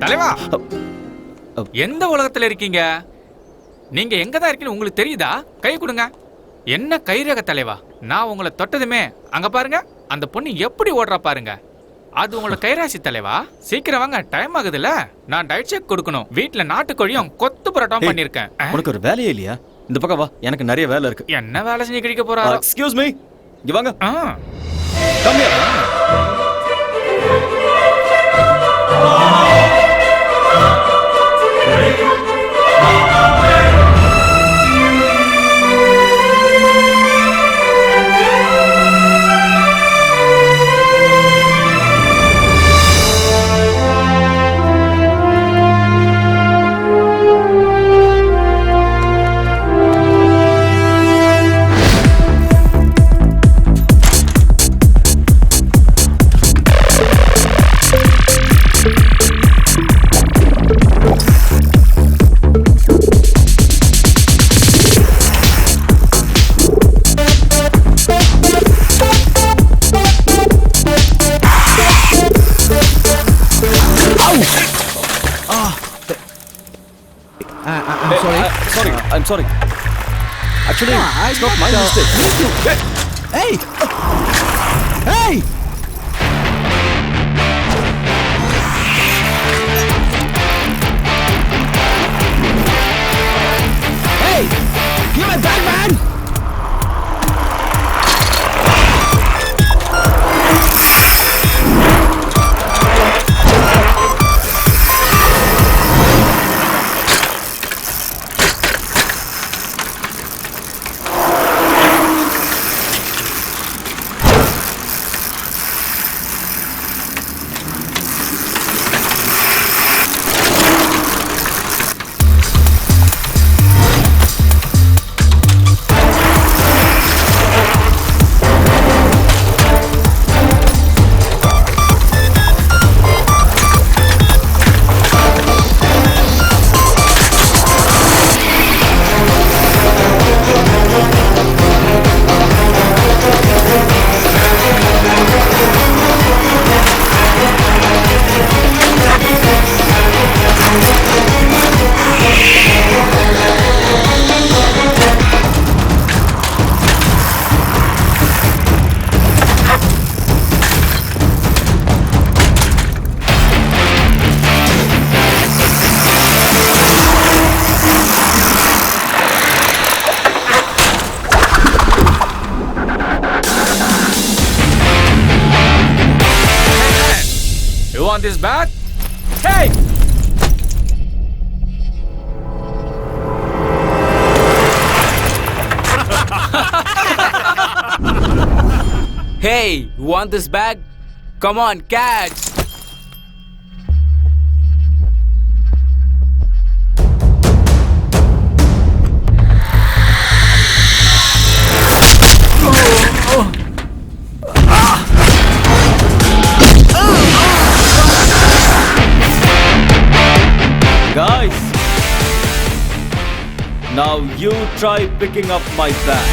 D: தலைவா, எந்த உலகத்துல இருக்கீங்க? நீங்க எங்க தான் இருக்கீங்க உங்களுக்கு தெரியுதா? கை கொடுங்க. என்ன கைரக தலைவா, நான் உங்களை தொட்டதுமே அங்க பாருங்க, அந்த பொண்ணு எப்படி ஓடுறா பாருங்க. அது உங்களோட கைராசி தலைவா. சீக்கிரம் வாங்க, டைம் ஆகுதுல்ல. நான் டயட் செக் கொடுக்கணும். வீட்ல நாட்டுக்கோழியும் கொத்து பரோட்டாவும் பண்ணிருக்கேன்.
F: உனக்கு ஒரு வேலையே இல்லையா? இந்த பக்கம் வா, எனக்கு நிறைய வேலை இருக்கு.
D: என்ன வேலை செஞ்சு கிடைக்க போறாரோ?
F: எக்ஸ்கியூஸ் மீ, இங்க வாங்க.
D: ஆ.
F: Come here. I'm sorry. Actually, it's not my mistake.
H: Hey! Hey! Hey! Give me back, man!
D: You want this back? Hey!
I: Hey, you want this bag? Come on, catch!
F: Guys, now you try picking up my bag.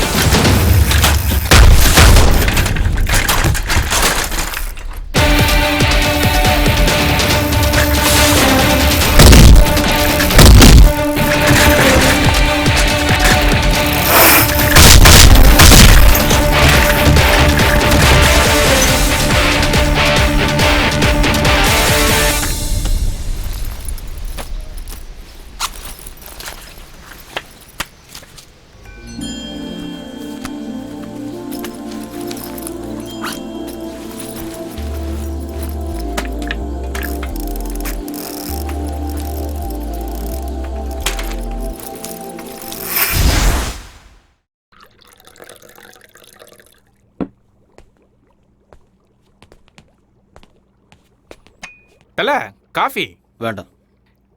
D: தல, coffee
F: வேண்டாம்.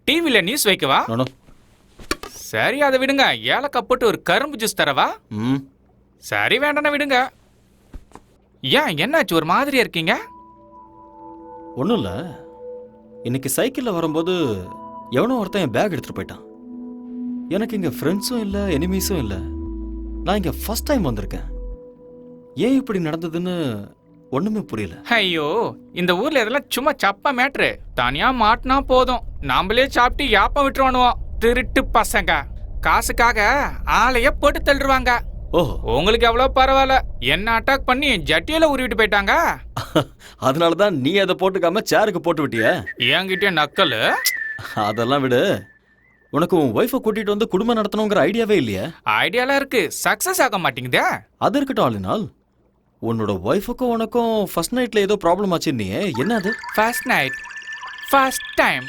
D: டிவில news வைக்கவா?
F: No.
D: சரி, அதை விடுங்க. ஏலக்காய் போட்டு ஒரு கரும்பு ஜூஸ் தரவா? சரி, வேண்டாம் விடுங்க. ஏன், என்னாச்சு, ஒரு மாதிரியா இருக்கீங்க?
F: ஒன்றும் இல்லை. இன்னைக்கு சைக்கிளில் வரும்போது எவனோ ஒருத்தன் என் பேக் எடுத்துகிட்டு போயிட்டான். எனக்கு இங்கே ஃப்ரெண்ட்ஸும் இல்லை, எனிமீஸும் இல்லை. நான் இங்கே ஃபர்ஸ்ட் டைம் வந்திருக்கேன். ஏன் இப்படி நடந்ததுன்னு ஒண்ணுமே புரியல.
D: ஐயோ, இந்த ஊர்ல இதெல்லாம் சும்மா சப்ப மேட்ரு. தனியா மாட்டினா போதும், நாமளே சாப்பிட்டு யாப்பம் விட்டுருவானுவோம். திருட்டு பசங்க காசுக்காக ஆளைய போட்டு தள்ளுவாங்க.
F: ஓஹோ.
D: உங்களுக்கு எவ்வளவு பரவாயில்ல, என்ன அட்டாக் பண்ணி ஜட்டியில உருவிட்டு போயிட்டாங்க.
F: அதனாலதான் நீ அதை போட்டுக்காம சேருக்கு போட்டு விட்டிய.
D: என்கிட்ட நக்கல்.
F: அதெல்லாம் விடு. உனக்கு உன் ஒய்ஃபை கூட்டிட்டு வந்து குடும்பம் நடத்தணுங்கிற ஐடியாவே இல்லையா?
D: ஐடியாலாம் இருக்கு, சக்சஸ் ஆக மாட்டேங்குதே.
F: அது இருக்கட்டும் ஆளுநாள். உன்னோட ஒய்ஃபுக்கும் உனக்கும் ஃபர்ஸ்ட் நைட்ல ஏதோ ப்ராப்ளம் ஆச்சுன்னியே, என்ன அது?
D: ஃபர்ஸ்ட் நைட், ஃபர்ஸ்ட் டைம்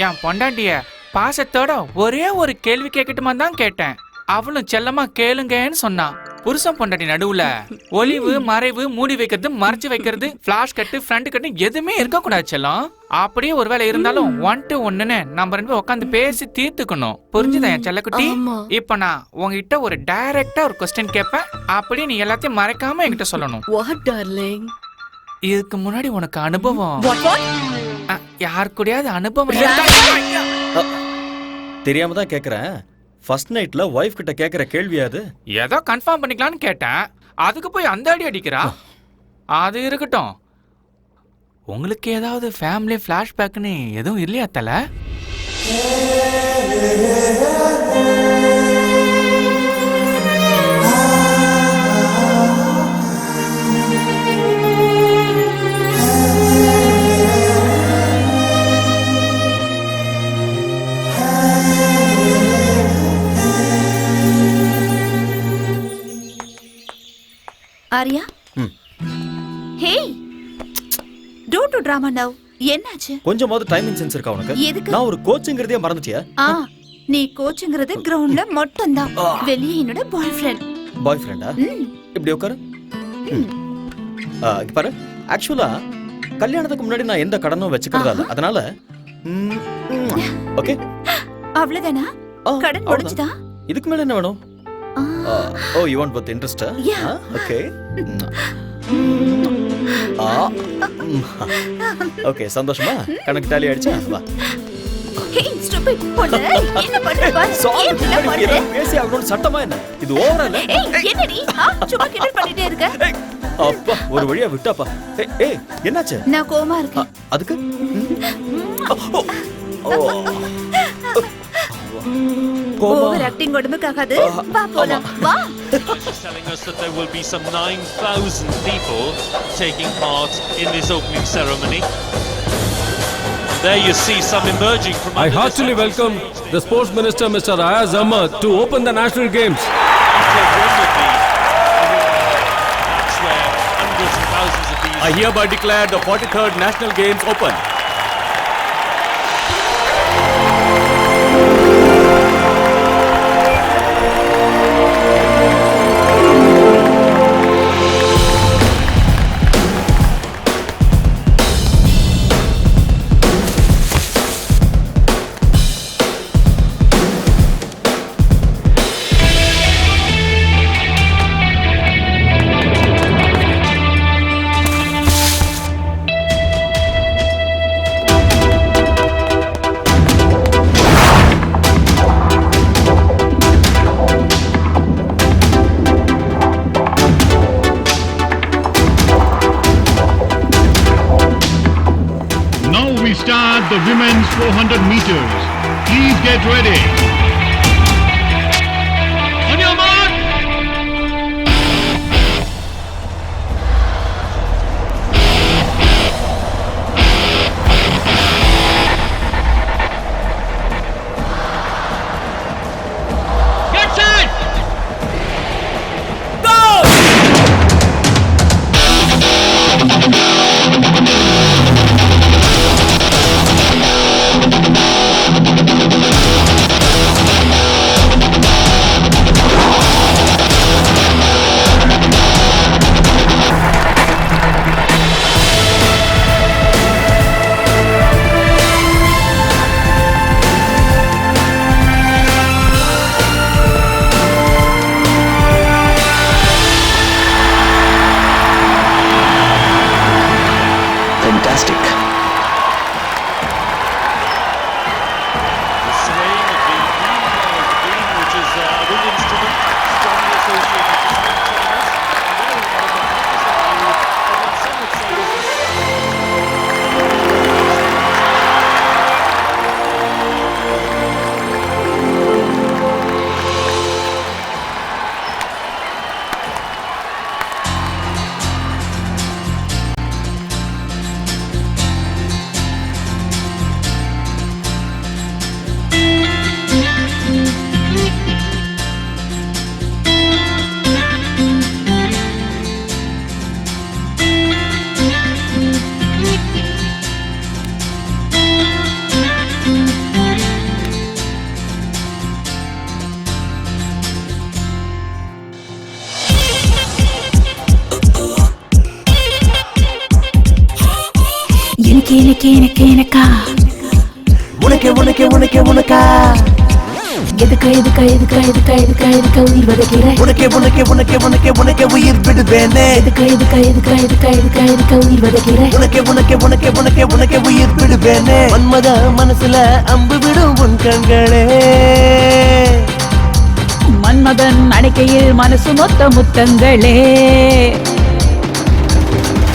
D: என் பொண்டாட்டிய பாசத்தோட ஒரே ஒரு கேள்வி கேட்கட்டுமா தான் கேட்டேன். அவளும் செல்லமா கேளுங்கன்னு சொன்னான். புருஷன் பொண்டாட்டி நடுவுல ஒளிவு மறைவு, மூடி வைக்கிறது, மறைச்சு வைக்கிறது, பிளாஷ் கட்டு, ஃப்ரண்ட் கட்டு எதுவுமே இருக்க கூடாது செல்லம். அப்படியே ஒருவேளை இருந்தாலும் 1 to 1ன்னு நம்ம 2 பேரும் உட்காந்து பேசி தீர்த்துக்கணும். புரிஞ்சுதா என் செல்லக்குட்டி? இப்ப நான் உங்ககிட்ட ஒரு டைரக்டா ஒரு கொஸ்டின் கேட்பேன், அப்படியே நீ எல்லாத்தையும் மறைக்காம என்கிட்ட சொல்லணும். இதுக்கு முன்னாடி உனக்கு அனுபவம் யார் கூடயாவது அனுபவம்
F: தெரியாம தான் கேக்குறேன். ஃபர்ஸ்ட் நைட்ல ஒய்ஃப் கிட்ட கேக்குற கேள்வி அது?
D: ஏதோ கன்ஃபார்ம் பண்ணிக்கலாம்னு கேட்டேன், அதுக்கு போய் அந்த அடி அடிக்கிறா. அது இருக்கட்டும், உங்களுக்கு ஏதாவது ஃபேமிலி ஃபிளாஷ்பேக்னு எதுவும் இல்லையா தல?
G: Arya, hey, don't do drama now. என்னாச்சு?
F: கொஞ்சமாவது டைமிங் சென்ஸ் இருக்கா உனக்கு?
G: எதுக்கு?
F: நான் ஒரு கோச்சுங்கிறதே மறந்துட்டியா?
G: நீ கோச்சுங்கிறது கிரவுண்ட்ல மட்டும் தான், வெளியே என்னோட பாய் ஃப்ரெண்ட்.
F: பாய் ஃப்ரெண்டா? இப்படி உட்காரு. இங்க பாரு, ஆக்சுவலா கல்யாணத்துக்கு முன்னாடி நான் எந்த கடனும் வச்சுக்கிறதா இல்ல, அதனால ஓகே
G: அவ்வளவுதானா? கடன் முடிஞ்சுதா?
F: இதுக்கு மேல என்ன வேணும்? Oh, you want both interest?
G: Yeah.
F: Okay. Okay, சந்தோஷமா? கணக்கு டாலி ஆயிடுச்சா? வா.
G: Hey, stupid பொண்ணு, என்ன பண்ற பாரு? ஏன் பண்ற?
F: பேசி அவனோட சட்டமா என்ன? இது ஓவரா இல்ல?
G: ஏய், என்னடி? சும்மா கிண்டல் பண்ணிட்டே இருக்க?
F: அப்பா, ஒரு வழியா விட்டாப்பா. ஏய், என்னாச்சு?
G: நான் கோவமா இருக்கேன்.
F: அதுக்கு?
G: ஓவர் ஆக்டிங் உடம்புக்காகாது. வா போலாம். வா.
J: Telling us that there will be some 9,000 people taking part in this opening ceremony. There you see some emerging from.
K: I heartily welcome the Sports Minister, Mr. Ayaz Ahmad, to open the National Games.
J: That's where hundreds and thousands of these.
K: I hereby declare the 43rd National Games open.
L: Start the women's 400 meters. Please get ready. On your mark. Get set. Go.
G: எனக்கா
H: உனக்கே உனக்கே உனக்கே உனக்கா
G: எதுக்கா உயிர் வதைக்கிற
H: உனக்கே உனக்கே உனக்கே உனக்கே உனக்கே உயிர் விடுவேனே
G: எதுக்கா உயிர் வதைக்கிற
H: உனக்கே உனக்கே உனக்கே உனக்கே உனக்கே உயிர் விடுவேனே மன்மத மனசுல அம்பு விடும் உன் கண்களே
G: மன்மதன் அணைக்கையில் மனசு மொத்த முத்தங்களே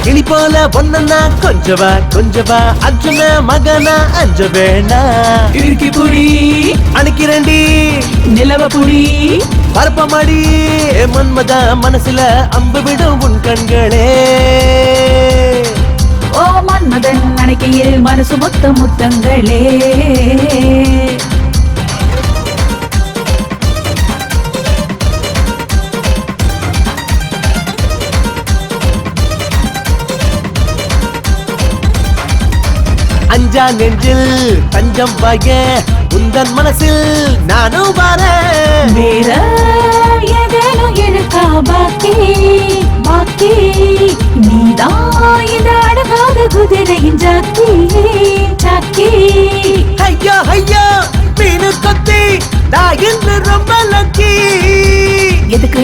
H: கிளி போல பொண்ணா கொஞ்சவா அர்ஜுன மகனா அஞ்ச வேணா
G: இறுக்கி புடி
H: அணைக்கிறண்டி
G: நிலவ புடி
H: பரப்பமாடி மன்மத மனசுல அம்பு விடும் உன் கண்களே
G: ஓ மன்மதன் அணைக்கையில் மனசு மொத்த முத்தங்களே
H: அஞ்சா நெஞ்சில் தஞ்சம் வாய உந்தன் மனசில் நானும் வரேன்
G: வேற ஏதேனும் இருக்கா பாக்கி நீதான் இந்த அழகாத குதிரையின் ஜாக்கி
H: ஐயோ ஐயோ மீனு கொத்தி நான் இன்று ரொம்ப லக்கி
G: எதுக்கா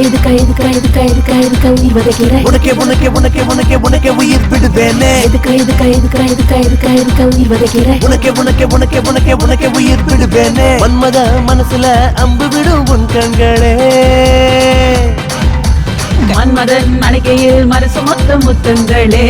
G: உயிர் வதைக்கிற
H: உனக்கே உனக்கே உனக்கே உனக்கே உனக்கே உயிர் விடுவேனே
G: எதுக்கா உயிர் வதைக்கிற
H: உனக்கே உனக்கே உனக்கே உனக்கே உனக்கே உயிர் விடுவேனே மன்மத மனசுல அம்பு விடும் உன் கண்களே
G: மன்மதன் அணைக்கையில் மனசு மொத்த முத்தங்களே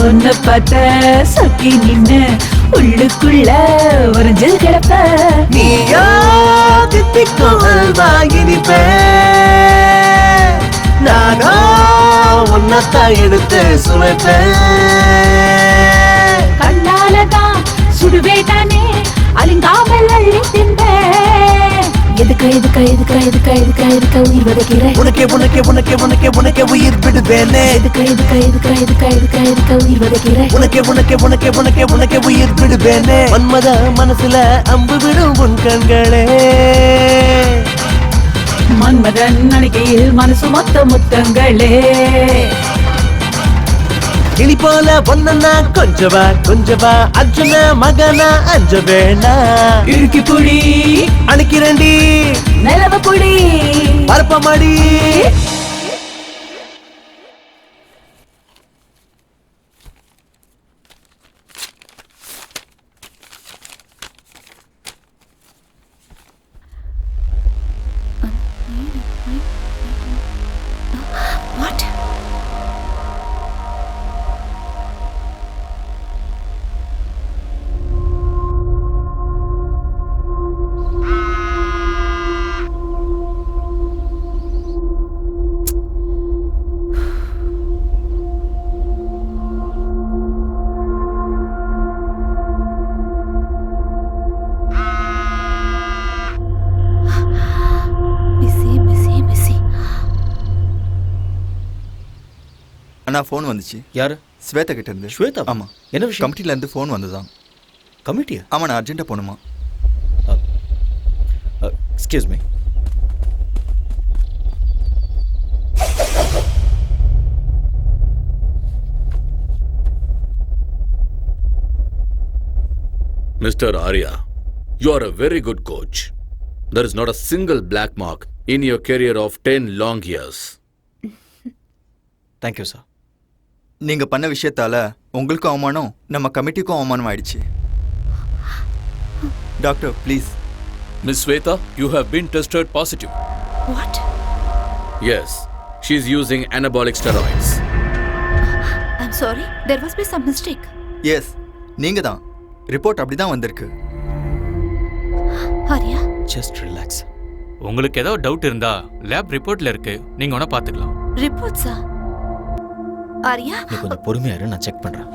G: உன்னை பார்த்த சொக்கி நின்னு உள்ளுக்குள்ள ஒரு ஜல் கிடப்ப
H: நீயோ தித்திக்கும் அல்வா இனிப்பே நானோ உன்னத்தான் எடுத்து சுவைப்பேன்
G: கண்ணாலதான் சுடுவேட்டானே அலிங்காமல் அள்ளி தின்பேன் எதுக்கா உயிர் வதைக்கிற
H: உனக்கே உனக்கே உனக்கே உனக்கே உனக்கே உயிர் விடுவேனே
G: எதுக்கா உயிர் வதைக்கிற
H: உனக்கே உனக்கே உனக்கே உனக்கே உனக்கே உயிர் விடுவேனே மன்மத மனசுல அம்பு விடும் உன் கண்களே
G: மன்மதன் அணைக்கையில் மனசு மொத்த முத்தங்களே
H: கிளி போல பொண்ணா கொஞ்சவா அர்ஜுன மகனா அஞ்ச வேணா
G: இறுக்கி புடி
H: அணைக்கிறண்டி
G: நிலவ புடி
H: பரப்பமாடி
G: What? Busy.
E: அண்ணா ஃபோன் வந்துச்சு.
F: யாரு?
E: ஸ்வேதா கிட்ட இருந்து.
F: ஸ்வேதா?
E: ஆமா.
F: என்ன விஷயம்?
E: கமிட்டில இருந்து ஃபோன் வந்ததான்.
F: கமிட்டியா?
E: ஆமா, நான் அர்ஜென்ட்டா போணுமா.
F: Excuse me.
A: Mr. Arya, you are a very good coach. There is not a single black mark in your career of 10 long years.
F: Thank you sir.
E: நீங்க பண்ண விஷயத்தால உங்களுக்கும் அவமானம், நம்ம கமிட்டிக்கும் அவமானம் ஆயிடுச்சு. Doctor, please.
K: Miss Sweta, you have been tested positive.
G: What?
A: Yes, she is using anabolic steroids.
G: I'm sorry, there must be some mistake.
E: Yes, நீங்க தான். Report அப்படிதான் வந்திருக்கு.
G: Arya,
F: just relax.
D: உங்களுக்கு ஏதோ டவுட் இருந்தா லேப் ரிப்போர்ட்ல இருக்கு, நீங்க வேணா பாத்துக்கலாம்.
G: ரிப்போர்ட்ஸா? ஆரியா,
F: நீ கொஞ்சம் பொறுமையா இரு, நான் செக் பண்றேன்.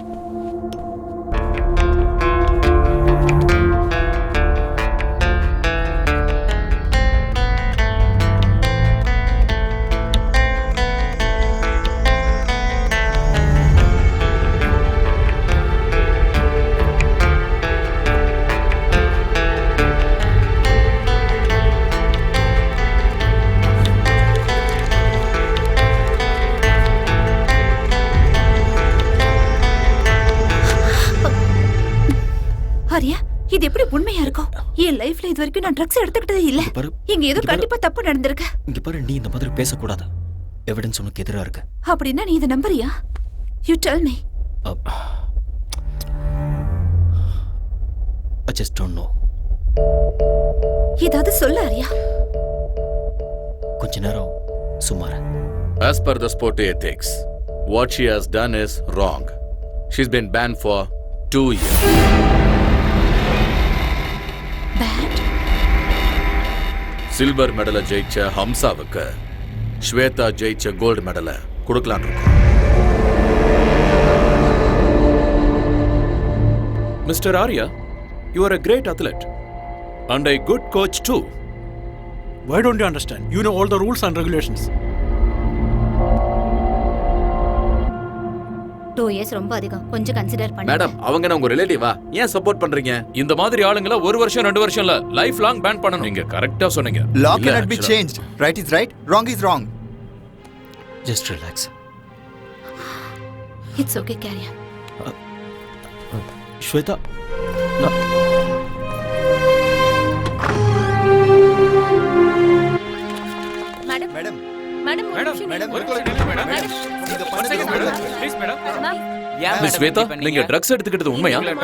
G: ஆரியா, இது எப்படி உண்மையா இருக்கும்? என் லைஃப்ல இது வரைக்கும் நான் ட்ரக்ஸ் எடுத்துக்கிட்டதே இல்ல. இங்க ஏதோ கண்டிப்பா தப்பு நடந்திருக்கு.
F: இங்க பாரு, நீ இந்த மாதிரி பேசக்கூடாது. எவிடன்ஸ் உனக்கு எதிரா இருக்கு.
G: அப்படின்னா நீ இதை நம்புறியா? You tell me.
F: I just don't know.
G: ஏதாவது சொல்ல ஆரியா.
F: கொஞ்ச நேரம் சும்மா இரு.
A: As per the sport ethics, what she has done is wrong. She's been banned for 2 years.
G: Banned?
A: Silver மெடலை ஜெயிச்ச ஹம்சாவுக்கு ஸ்வேதா ஜெயிச்ச கோல்டு மெடலை கொடுக்கலான்னு இருக்கோம்.
M: Mr. Arya, you are a great athlete and a good coach too.
N: Why don't you understand? You know all the rules and regulations.
O: 2 years ரொம்ப அதிகம், கொஞ்சம் consider பண்ணுங்க.
A: Madam, அவங்க என்ன உங்க ரிலேட்டிவா? ஏன் சப்போர்ட் பண்றீங்க?
M: இந்த மாதிரி ஆளுங்கள 1 வருஷம் 2 வருஷம் இல்ல, லைஃப் லாங் பேன் பண்ணனும். நீங்க கரெக்ட்டா சொன்னீங்க.
E: Law cannot be changed. Right is right, wrong is wrong.
F: Just relax.
G: It's okay, carry on.
F: Shweta,
O: madam
E: madam
O: madam
D: madam ஒரு நிமிஷம் மேடம்.
E: நீங்க
D: One second madam. Please madam.
A: Miss Shweta, நீங்க ட்ரக்ஸ் எடுத்துக்கிட்டது உண்மையா?
O: உங்களை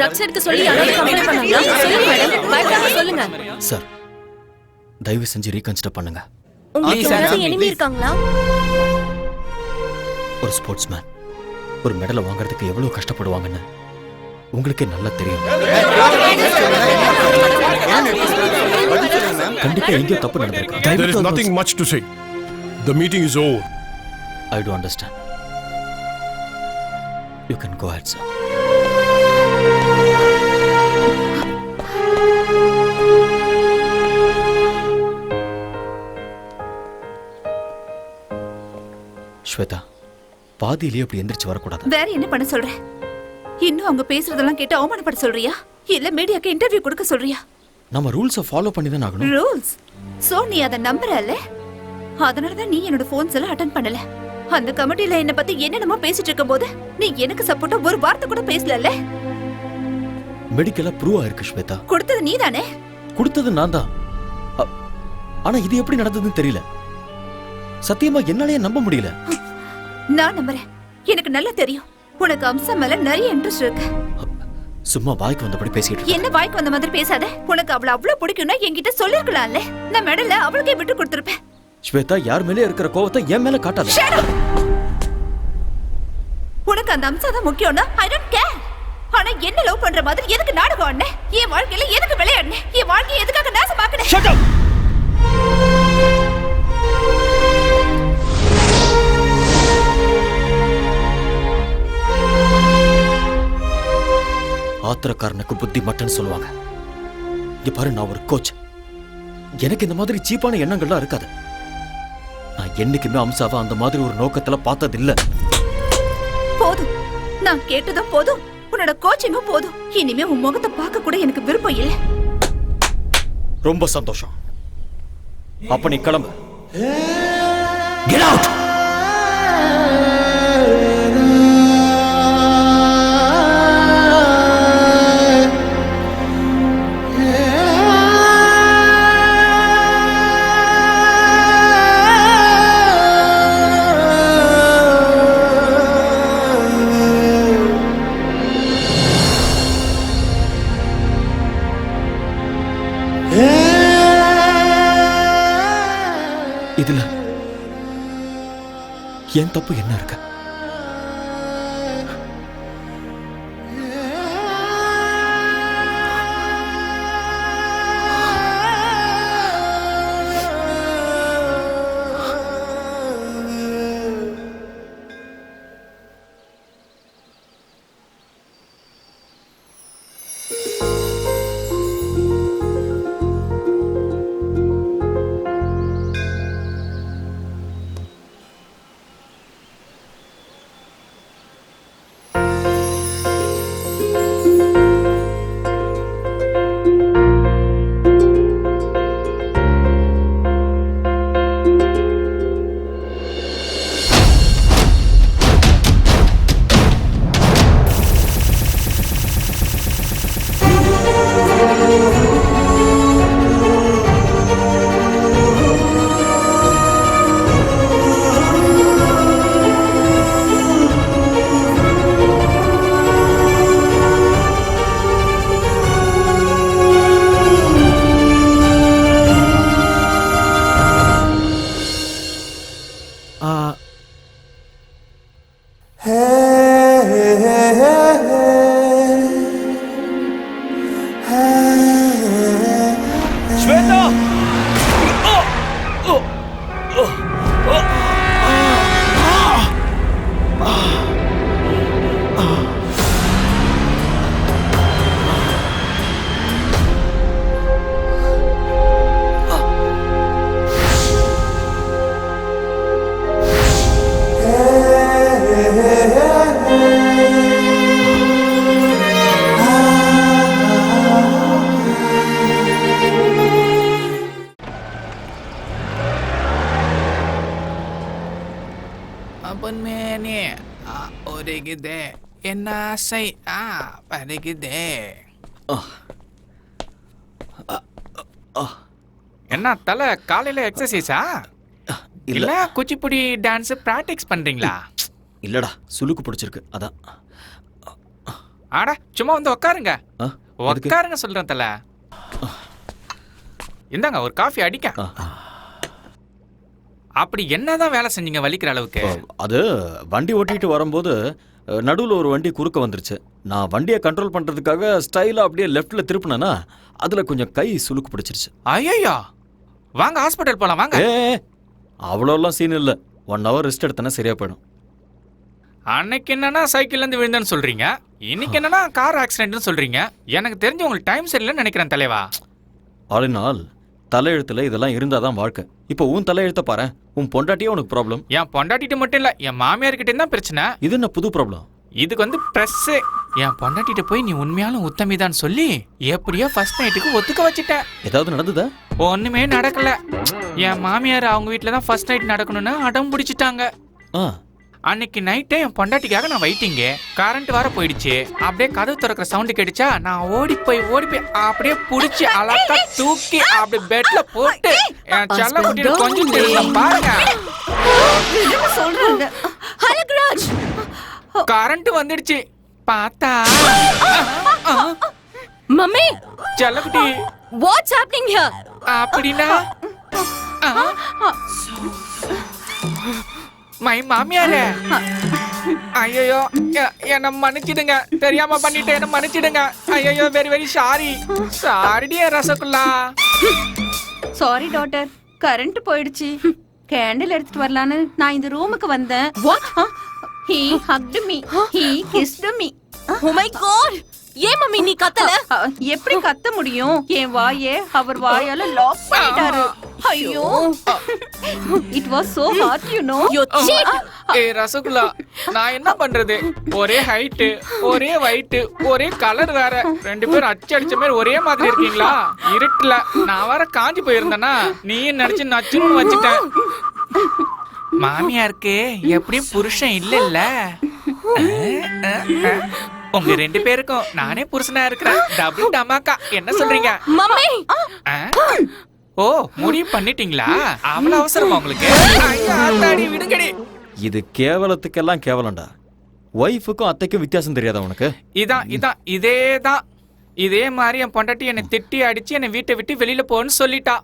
O: ட்ரக்ஸ் எடுக்க சொல்லி யாராவது கம்ப்ளைண்ட் பண்ணாங்களா? சொல்லுங்க மேடம், பயப்படாம சொல்லுங்க.
F: சார், தயவு செஞ்சு ரீகன்சிடர் பண்ணுங்க.
O: உங்களுக்கு யாராவது எனிமி இருக்காங்களா?
F: ஒரு ஸ்போர்ட்ஸ்மேன் ஒரு மெடலை வாங்குறதுக்கு எவ்வளவு கஷ்டப்படுவாங்கன்னு உங்களுக்கே நல்லா தெரியும். கண்டிப்பா எங்கேயோ தப்பு நடந்திருக்கு.
K: There is nothing much to say. The meeting is over.
F: I do understand. You can go ahead, sir. Shweta, பாதியிலேயே அப்படி எந்திரிச்சு வரக்கூடாது.
G: வேற என்ன பண்ண சொல்ற? இன்னும் அவங்க பேசுறதெல்லாம் கேட்டு அவமானப்பட சொல்றியா? இல்ல மீடியாக்கு இன்டர்வியூ கொடுக்க சொல்றியா?
F: நம்ம ரூல்ஸை ஃபாலோ பண்ணி தான் ஆகணும்.
G: ரூல்ஸ்? சோ நீ அத நம்பறல்ல? அதனால தான் நீ என்னோட போன்ஸ் எல்லாம் அட்டெண்ட் பண்ணல. அந்த கமிட்டில என்ன பத்தி என்னென்னமோ பேசிட்டு இருக்கும்போது நீ எனக்கு சப்போர்ட்டா ஒரு வார்த்தை கூட பேசலல்ல?
F: மெடிக்கலா ப்ரூவ் ஆயிருக்கு ஸ்வேதா.
G: கொடுத்தது நீதானே?
F: கொடுத்தது நான் தான். ஆனா இது எப்படி நடந்ததுன்னு தெரியல. சத்தியமா என்னாலயே நம்ப முடியல.
G: நான் நம்புறேன். எனக்கு நல்லா தெரியும் உனக்கு அம்சா மேல நிறைய இன்ட்ரெஸ்ட் இருக்கு.
F: சும்மா வாய்க்கு வந்தபடி பேசிட்டு
G: என்ன வாய்க்கு வந்த மாதிரி பேசாத. உனக்கு அவளை அவ்வளவு பிடிக்கும்னா என்கிட்ட சொல்லிருக்கலாம்ல. நான் மெடல அவளுக்கே விட்டு கொடுத்திருப்பேன்.
F: ஸ்வேதா, யார் மேலே இருக்கிற கோவத்தை என் மேல காட்டாத.
G: உனக்கு அந்த அம்சா தான் முக்கியம்னா ஐ டோன்ட் கேர். ஆனா என்ன லவ் பண்ற மாதிரி எதுக்கு நாடகம் ஆடுன? என் வாழ்க்கையில எதுக்கு விளையாடுன? என் வாழ்க்கையை எதுக்காக நாசமாக்குன?
F: Shut up. ஆத்திரக்காரனுக்கு புத்தி மட்டும்னு சொல்லுவாங்க. இங்க பாரு, நான் ஒரு கோச். எனக்கு இந்த மாதிரி சீப்பான எண்ணங்கள்லாம் இருக்காது. நான் என்னைக்குமே அம்சாவை அந்த மாதிரி ஒரு நோக்கத்துல பார்த்தது இல்ல.
G: போதும், நான் கேட்டதும் போதும், உன்னோட கோச்சிங்கும் போதும். இனிமே உன் முகத்தை பார்க்க கூட எனக்கு விருப்பம் இல்லை.
F: ரொம்ப சந்தோஷம். அப்ப நீ கிளம்பு. Get out. இதுல என் தப்பு என்ன இருக்கு?
D: ஒருகுதே என்ன ஆசை பருகுதே. என்ன தலை காலையில எக்ஸசைஸா இல்ல குச்சிப்புடி டான்ஸ் பிராக்டிஸ் பண்றீங்களா?
F: இல்லடா சுளுக்கு பிடிச்சிருக்கு அதான்.
D: ஆடா சும்மா வந்து உட்காருங்க. உட்காருங்க சொல்றேன் தல. இந்தாங்க ஒரு காஃபி அடிக்க. அப்படி என்னதான் வேலை செஞ்சீங்க வலிக்கிற அளவுக்கு?
F: அது வண்டி ஓட்டிட்டு வரும்போது நடுவில் ஒரு வண்டி குறுக்க வந்துருச்சு. நான் வண்டியை கண்ட்ரோல் பண்றதுக்காக ஸ்டைலா அப்படியே லெஃப்ட்ல திருப்பினேன்னா அதுல கொஞ்சம் கை சுளுக்கு பிடிச்சிருச்சு.
D: ஐயோ வாங்க ஹாஸ்பிட்டல் போலாம் வாங்க.
F: அவ்வளோலாம் சீன் இல்லை. 1 hour ரெஸ்ட் எடுத்தனா சரியா போயிடும்.
D: அன்னைக்கு என்னன்னா சைக்கிள்ல இருந்து விழுந்தேன்னு சொல்றீங்க, இன்னைக்கு என்னன்னா கார் ஆக்சிடென்ட்னு சொல்றீங்க. எனக்கு தெரிஞ்சு உங்களுக்கு டைம் சரியில்லைன்னு நினைக்கிறேன் தலைவா.
F: ஆல் இன் ஆல் தலையெழுத்துல இதெல்லாம் இருந்தாதான் வாழ்க்கை. இப்போ உன் தலையெழுத்த பாரு. உன் பொண்டாட்டியே உனக்கு ப்ராப்ளம்.
D: என் பொண்டாட்டிட்டு மட்டும் இல்ல, என் மாமியார்கிட்ட தான் பிரச்சனை.
F: இது என்ன புது ப்ராப்ளம்?
D: இதுக்கு வந்து பிரஸ். என் பொண்டாட்டிட்ட போய் நீ உண்மையாலும் உத்தமிதான் சொல்லி எப்படியோ ஃபர்ஸ்ட் நைட்டுக்கு ஒத்துக்க வச்சுட்டேன்.
F: ஏதாவது நடந்ததா?
D: ஒண்ணுமே நடக்கல. என் மாமியார் அவங்க வீட்டுல தான் ஃபர்ஸ்ட் நைட் நடக்கணும்னு அடம் பிடிச்சிட்டாங்க. அன்னைக்கு நைட்டே என் பொண்டாட்டிக்காக நான் வெயிட்டிங்க. கரண்ட் வர போயிடுச்சு. அப்படியே கதவு திறக்கிற சவுண்ட் கேட்டுச்சா, நான் ஓடி போய் அப்படியே புடிச்சு அழகா தூக்கி அப்படி பெட்ல போட்டு என் செல்ல குட்டியில கொஞ்சம் தெரியும் பாருங்க. கரண்ட் வந்துடுச்சு. பார்த்தா
O: மம்மி
D: செல்லக்குட்டி
O: வாட்ஸ் ஹேப்பனிங் ஹியர்?
D: அப்படினா மை மாமியாரே, ஐயோ என்ன மன்னிச்சிடுங்க, தெரியாம பண்ணிட்டு என்ன மன்னிச்சிடுங்க. ஐயோ வெரி வெரி சாரி. சாரிடியே ரசகுல்லா.
B: சாரி டாட்டர், கரண்ட் போயிடுச்சு. கேண்டில் எடுத்துட்டு வரலான்னு நான் இந்த ரூமுக்கு வந்தேன். He hugged me. He kissed me.
O: Oh my god! ஏன் மம்மி நீ கத்தல?
B: எப்படி கத்த முடியும்? என் வாயே அவர் வாயால லாக் பண்ணிட்டாரு. ஐயோ, it was so hard, you know.
O: You cheat.
D: Rasgulla, நான் என்ன பண்றது? ஒரே ஹைட், ஒரே weight, ஒரே கலர் வேற. 2 பேரும் அடிச்ச மாதிரி ஒரே மாதிரி இருக்கீங்களா? இருட்டுல நான் வர காஞ்சி போயிருந்தேனா நீ நினைச்சு நச்சுன்னு வச்சிட்டேன். மாமியாருக்கு எப்படியும் புருஷன் இல்ல. உங்க 2 பேருக்கும் நானே புருஷனா இருக்கிறேன். டபுள் டமாக்கா. என்ன சொல்றீங்க
O: மம்மி?
D: ஓ முடிவு பண்ணிட்டீங்களா? அவ்வளவு அவசரமா உங்களுக்கு? ஆத்தாடி விடுங்கடி.
F: இது கேவலத்துக்கெல்லாம் கேவலம்டா. ஒய்ஃபுக்கும் அத்தைக்கும் வித்தியாசம் தெரியாதா உனக்கு?
D: இதேதான். இதே மாதிரி என் பொண்டாட்டி என்னை திட்டி அடிச்சு என்னை வீட்டை விட்டு வெளியில போன்னு சொல்லிட்டா.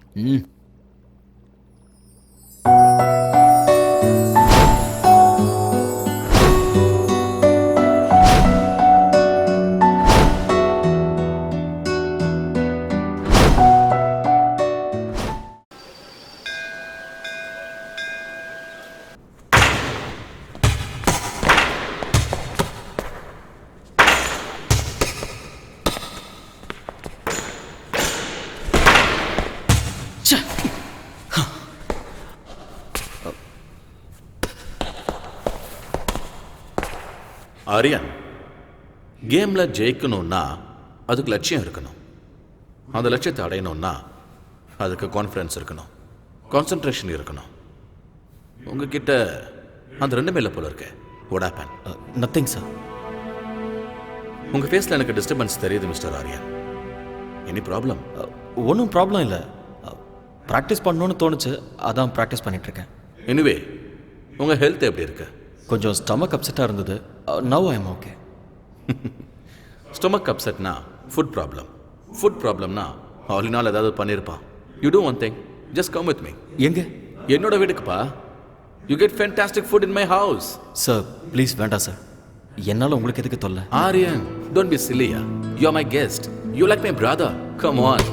A: ஆரியன், கேம்ல ஜெயிக்கணும்னா அதுக்கு லட்சியம் இருக்கணும். அந்த லட்சியத்தை அடையணும்னா அதுக்கு கான்ஃபிடன்ஸ் இருக்கணும், கான்சென்ட்ரேஷன் இருக்கணும். உங்ககிட்ட அந்த 2மே இல்லை போல இருக்கு. What happen?
F: Nothing sir.
A: உங்க ஃபேஸ்ல எனக்கு டிஸ்டர்பன்ஸ் தெரியுது மிஸ்டர் ஆரியன். Any problem?
F: ஒன்றும் ப்ராப்ளம் இல்லை. ப்ராக்டிஸ் பண்ணணும்னு தோணுச்சு, அதான் ப்ராக்டிஸ் பண்ணிட்டு இருக்கேன்.
A: எனிவே உங்க ஹெல்த் எப்படி இருக்கு?
F: கொஞ்சம் ஸ்டமக் அப்செட்டாக இருந்தது. Now I am okay.
A: Stomach அப்செட்னா ஃபுட் ப்ராப்ளம். ஃபுட் ப்ராப்ளம்னா ஆல் இன் ஆல் ஏதாவது பண்ணியிருப்பான். You do one thing, just come with me.
F: எங்க?
A: என்னோட வீட்டுக்குப்பா. You get fantastic food in my house.
F: Sir please வேண்டாம் சார். என்னால் உங்களுக்கு எதுக்கு தொல்லை?
A: ஆரியன், டோன்ட் பி சில்லியா. You are my guest. You like my brother. Come on.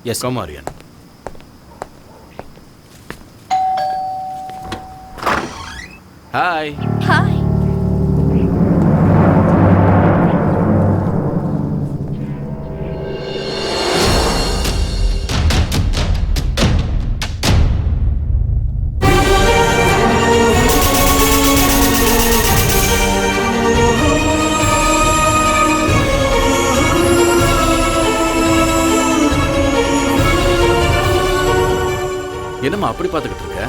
F: Yes,
A: come Aryan. Hi.
O: Hi.
A: என்னம்மா அப்படி பார்த்துக்கிட்டு இருக்க?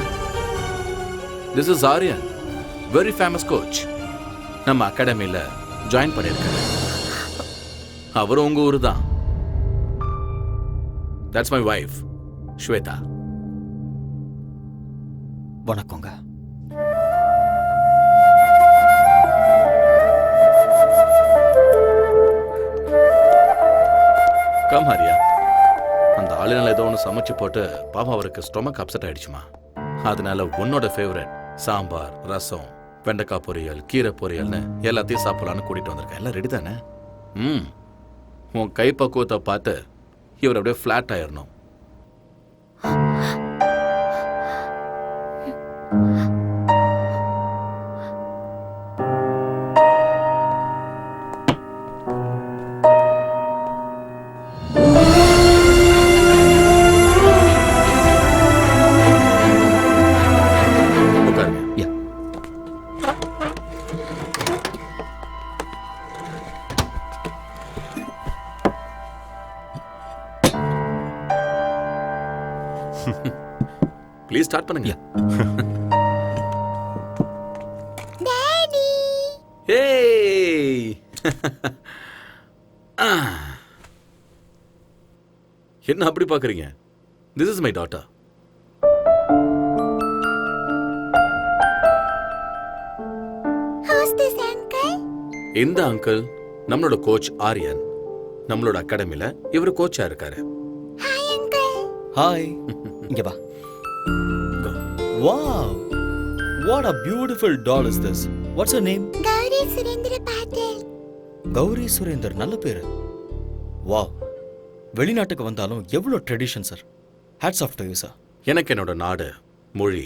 A: This is Aryan, very famous coach. நம்ம அகாடமியில் ஜாயின் பண்ணியிருக்காரு. அவரும் உங்க ஊரு தான். That's my wife Shweta.
F: வணக்கங்க.
A: கம் ஹரியா. அந்த ஆளுநர் ஏதோ ஒன்று சமைச்சு போட்டு பாவம் அவருக்கு ஸ்டொமக் அப்செட் ஆயிடுச்சுமா. அதனால உன்னோட ஃபேவரட் சாம்பார், ரசம், வெண்டைக்காய் பொரியல், கீரை பொரியல்னு எல்லாத்தையும் சாப்பிடலான்னு கூட்டிட்டு வந்திருக்கேன். எல்லாம் ரெடி தானே? உன் கை பக்குவத்தை பார்த்து இவர் அப்படியே ஃப்ளாட் ஆயிடணும். ப்ளீஸ் ஸ்டார்ட் பண்ணுங்க.
G: டாடி
A: ஏய் என்ன அப்படி பாக்குறீங்க? This is my daughter.
G: Who's this uncle?
A: இந்த அங்கிள் நம்மளோட கோச் ஆரியன். நம்மளோட அகாடமில இவர் கோச்சா இருக்காரு.
G: Hi uncle.
F: ஹாய். இங்க வா. Wow! What a beautiful doll is this? What's her name?
G: Gowri Surendra பாட்டில்.
F: கௌரி சுரேந்தர், நல்ல பேரு. வாவ். வெளிநாட்டுக்கு வந்தாலும் எவ்வளோ tradition sir. Hats off to you sir.
A: எனக்கு என்னோட நாடு, மொழி,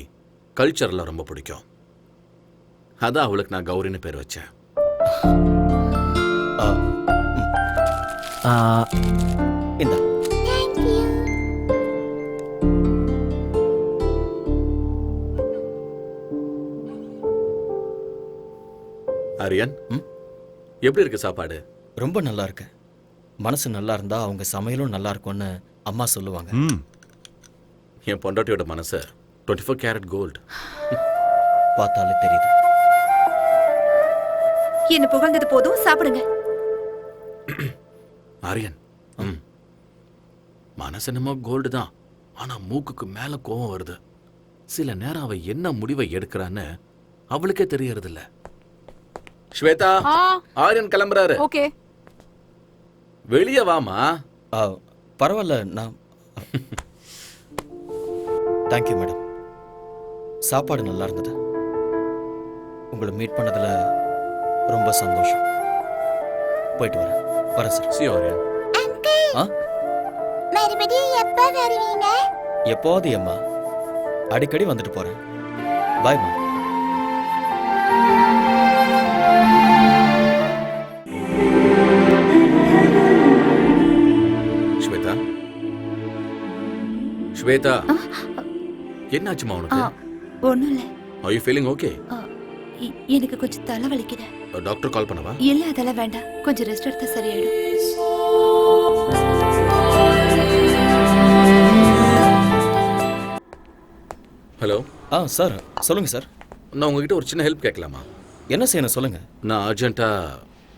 A: கல்ச்சர்லாம் ரொம்ப பிடிக்கும். அதான் அவளுக்கு நான் கௌரின்னு பேர் வச்சேன்.
F: இந்த
A: ஆரியன், எப்படி இருக்கு சாப்பாடு?
F: ரொம்ப நல்லா இருக்கு. மனசு நல்லா இருந்தா அவங்க சமையலும் நல்லா இருக்கும்னு அம்மா சொல்லுவாங்க.
A: என் பொண்டாட்டியோட மனசு 24 கேரட் கோல்டு.
F: பார்த்தாலே தெரியுது.
G: என்ன புகழ்ந்தது போதும், சாப்பிடுங்க.
A: ஆரியன், மனசு என்னமோ கோல்டு தான், ஆனா மூக்குக்கு மேல கோவம் வருது. சில நேரம் அவ என்ன முடிவை எடுக்கிறான்னு அவளுக்கே தெரியறது இல்ல. ஸ்வேதா, ஆரியன் கிளம்புறாரு.
O: ஓகே.
A: வெளியே வாமா.
F: பரவாயில்ல, நான் தேங்க்யூ மேடம். சாப்பாடு நல்லா இருந்தது. உங்களை மீட் பண்ணதுல ரொம்ப சந்தோஷம். போயிட்டு வரேன் சார்.
A: சி ஆரியன்.
G: மறுபடியும் எப்ப வருவீங்க?
F: எப்போது அம்மா, அடிக்கடி வந்துட்டு போறேன். பாய்மா.
A: ஸ்வேதா, ஸ்வேதா, என்னாச்சுமா உனக்கு?
G: ஒண்ணும் இல்ல.
A: Are you feeling okay?
G: எனக்கு கொஞ்சம் தலை வலிக்குது.
A: டாக்டர் கால் பண்ணவா?
G: இல்ல, அதெல்லாம் வேண்டாம். கொஞ்சம் ரெஸ்ட் எடுத்தா சரியாயிடும்.
A: ஹலோ.
F: சார் சொல்லுங்க சார்.
A: நான் உங்ககிட்ட ஒரு சின்ன ஹெல்ப் கேட்கலாமா?
F: என்ன செய்யணும் சொல்லுங்க.
A: நான் அர்ஜென்ட்டா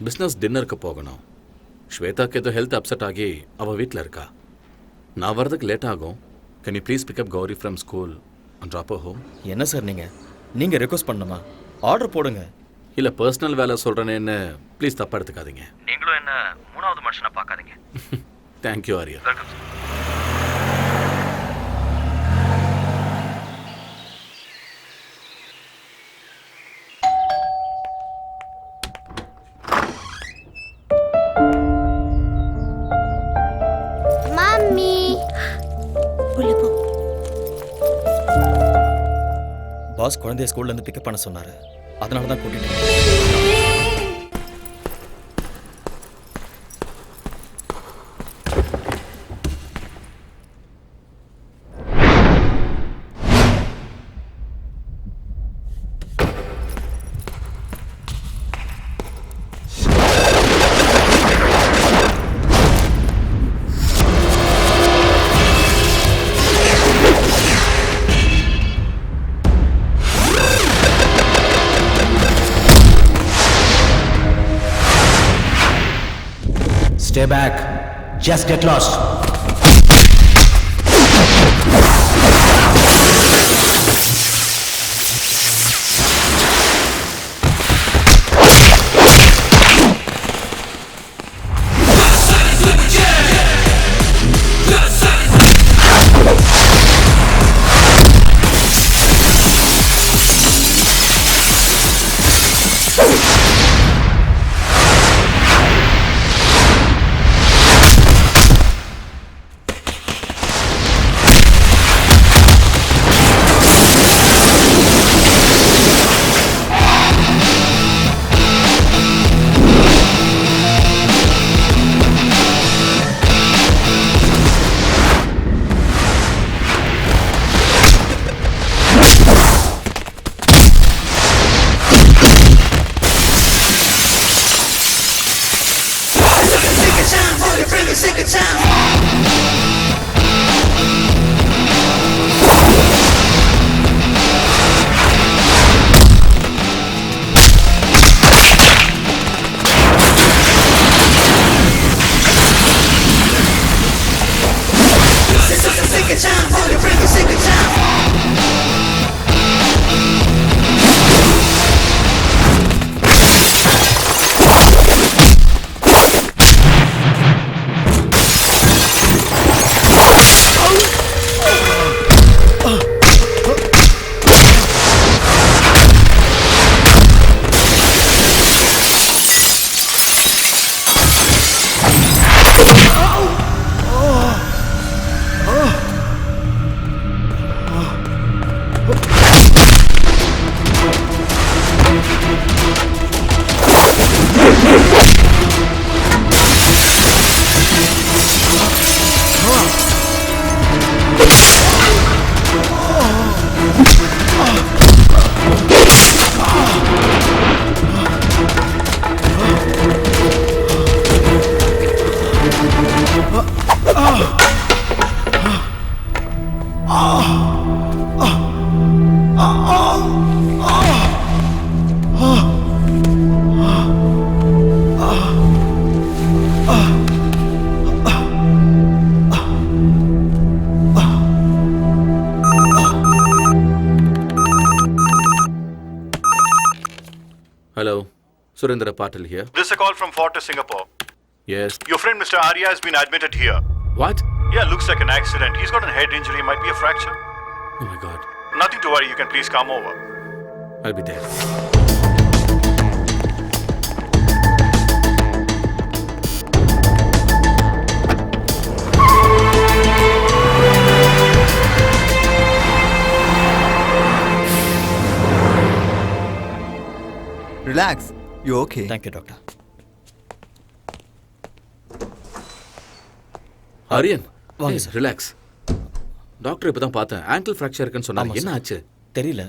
A: பிஸ்னஸ் டின்னருக்கு போகணும். ஸ்வேதாக்கு ஏதோ ஹெல்த் அப்செட் ஆகி அவள் வீட்டில் இருக்கா. நான் வரதுக்கு லேட் ஆகும். Can you please pick up Gauri from school and drop home?
F: என்ன சார் நீங்க ரெக்வஸ்ட் பண்ணணுமா? ஆர்டர் போடுங்க.
A: இல்லை, பர்சனல் வேலை சொல்கிறேன்னு ப்ளீஸ் தப்பாக எடுத்துக்காதீங்க.
F: நீங்களும் என்ன மூணாவது மனுஷனா பார்க்காதீங்க.
A: தேங்க்யூ ஆரியா.
G: மம்மி, உள்ள போ.
F: பாஸ் குழந்தைய ஸ்கூல்ல இருந்து பிக்கப் பண்ண சொன்னாரு. அதனால தான் கூட்டிட்டு
H: Stay back. Just get lost.
A: Hello, Surendra Patil here.
P: This is a call from Fortis Singapore.
A: Yes.
P: Your friend Mr. Arya has been admitted here.
A: What?
P: Yeah, looks like an accident. He's got a head injury, might be a fracture.
A: Oh my God.
P: Nothing to worry, you can please come over.
A: I'll be there.
E: Relax. You okay?
F: Thank you, doctor.
A: Aryan
F: வாங்க
A: sir. Relax. Doctor இப்போ தான் பார்த்தேன். Angle fracture இருக்குன்னு சொன்னாங்க. என்ன ஆச்சு?
F: தெரியல.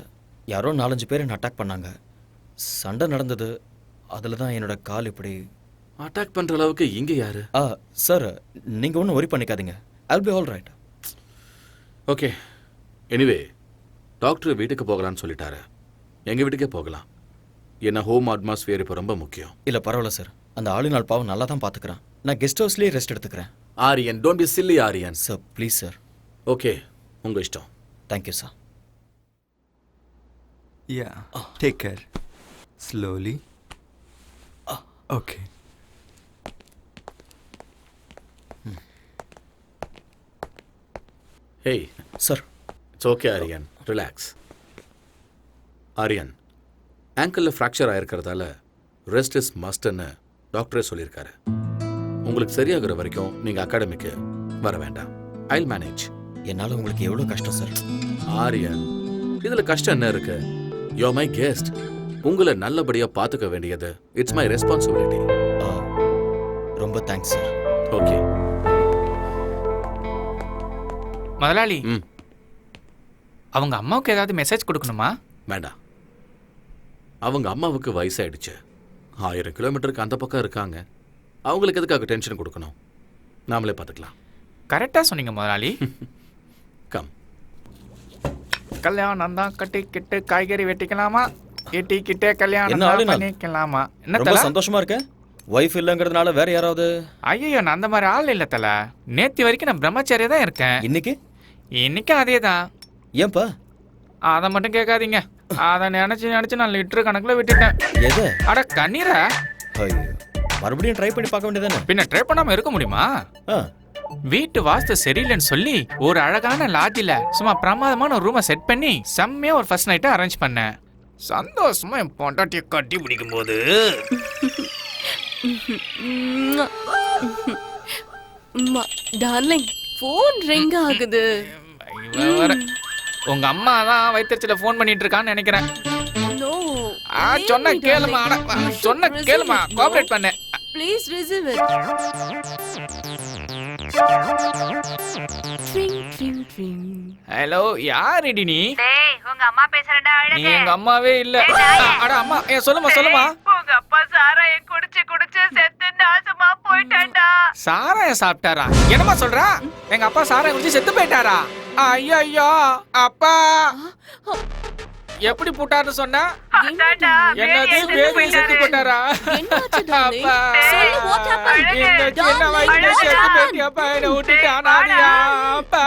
F: யாரோ 4-5 பேர் என்ன அட்டாக் பண்ணாங்க. சண்டை நடந்தது. அதில் தான் என்னோட கால் இப்படி.
A: அட்டாக் பண்ணுற அளவுக்கு இங்கே யாரு?
F: சார் நீங்கள் ஒன்றும் ஒரி பண்ணிக்காதீங்க. I'll be all right.
A: Okay. Anyway doctor வீட்டுக்கு போகலான்னு சொல்லிட்டாரு. எங்கள் வீட்டுக்கே போகலாம். என்ன ஹோம் அட்மாஸ்பியர் இப்போ ரொம்ப முக்கியம்.
F: இல்லை பரவாயில்ல சார். அந்த ஆளுநாள் பாவம் நல்லா தான் பார்த்துக்கிறேன். நான் கெஸ்ட் ஹவுஸ்லேயே ரெஸ்ட் எடுத்துக்கிறேன்.
A: Aryan, don't B chilli Aryan.
F: Sir please sir.
A: Okay, உங்கள் இஷ்டம்.
F: Thank you sir.
E: Yeah. Take care. Slowly. Okay.
A: Hey.
F: Sir.
A: It's okay, Aryan. Relax. Aryan, ஆங்கிளில் ஃப்ராக்சர் ஆயிருக்கிறதால ரெஸ்ட் இஸ் மஸ்ட்னு டாக்டரே சொல்லியிருக்காரு. உங்களுக்கு சரியாகிற வரைக்கும் நீங்கள் அகாடமிக்கு வர வேண்டாம். ஐல் மேனேஜ்.
F: என்னால் உங்களுக்கு எவ்வளோ கஷ்டம் சார்.
A: ஆரியன், இதில் கஷ்டம் என்ன இருக்கு? You my guest. உங்களை நல்லபடியாக பார்த்துக்க வேண்டியது இட்ஸ் மை ரெஸ்பான்சிபிலிட்டி.
F: ரொம்ப தேங்க்ஸ் சார்.
A: ஓகே
D: முதலாளி, அவங்க அம்மாவுக்கு ஏதாவது மெசேஜ் கொடுக்கணுமா?
A: வேண்டாம். அவங்க அம்மாவுக்கு வயசாயிடுச்சு. 1000 கிலோமீட்டருக்கு அந்த பக்கம் இருக்காங்க. அவங்களுக்கு எதுக்காக டென்ஷன் கொடுக்கணும்? நாமளே பார்த்துக்கலாம்.
D: கரெக்டாக சொன்னீங்க முதலாளி.
A: கம்.
D: கல்யாணம் தான் கட்டிக்கிட்டு காய்கறி வெட்டிக்கலாமா? எட்டிக்கிட்டே கல்யாணம்
F: என்ன
D: தான் பண்ணிக்கலாமா?
F: ரொம்ப சந்தோஷமா இருக்க? ஒய்ஃப் இல்லைங்கிறதுனால வேற யாராவது?
D: ஐயோ, நான் அந்த மாதிரி ஆள் இல்லை தல. நேற்று வரைக்கும் நான் பிரம்மச்சாரியா தான் இருக்கேன். இன்னைக்கும் அதே தான்.
F: ஏன்பா?
D: அதை மட்டும் கேட்காதீங்க. அதை நினைச்சு நான் லிட்டர் கணக்குல விட்டுட்டேன்.
F: எது?
D: அட கண்ணீரா?
F: மறுபடியும் ட்ரை பண்ணி பார்க்க வேண்டியதானே?
D: பின்ன ட்ரை பண்ணாம இருக்க முடியுமா? வீட்டு வாஸ்து சரியில்லைன்னு சொல்லி ஒரு அழகான லாட்ஜில் சும்மா பிரமாதமான ஒரு ரூமை செட் பண்ணி செம்மையா ஒரு ஃபர்ஸ்ட் நைட்டை அரேஞ்ச் பண்ணேன். சந்தோஷமா என் பொண்டாட்டியை கட்டி பிடிக்கும் போது
O: டார்லிங், போன் ரிங் ஆகுது.
D: உங்க அம்மா தான் வயிற்றுல போன் பண்ணிட்டு இருக்கான்னு நினைக்கிறேன். சொன்ன கேளுமா, சொன்ன கேளுமா, கோஆபரேட் பண்ண.
O: Please receive it.
D: ஹலோ, யாருடி நீ?
G: டேய், உங்க அம்மா பேசுறடா.
D: நீ எங்க அம்மாவே இல்ல. அட அம்மா, சொல்லுமா.
G: உங்க அப்பா சாராய குடிச்சு செத்து நாசமா போயிட்டான்டா.
D: சாராயம் சாப்பிட்டாரா? என்னமா சொல்றா? எங்க அப்பா சாராயம் குடிச்சு செத்து போயிட்டாரா? ஐயோ, அப்பா எப்படி போட்டாருன்னு சொன்னா? என்னது, வேதி செத்து போட்டாரா? அப்பா சின்ன வயசுல செத்து போயிட்டியாப்பா, என்ன விட்டுட்டு அனாதையா? அப்பா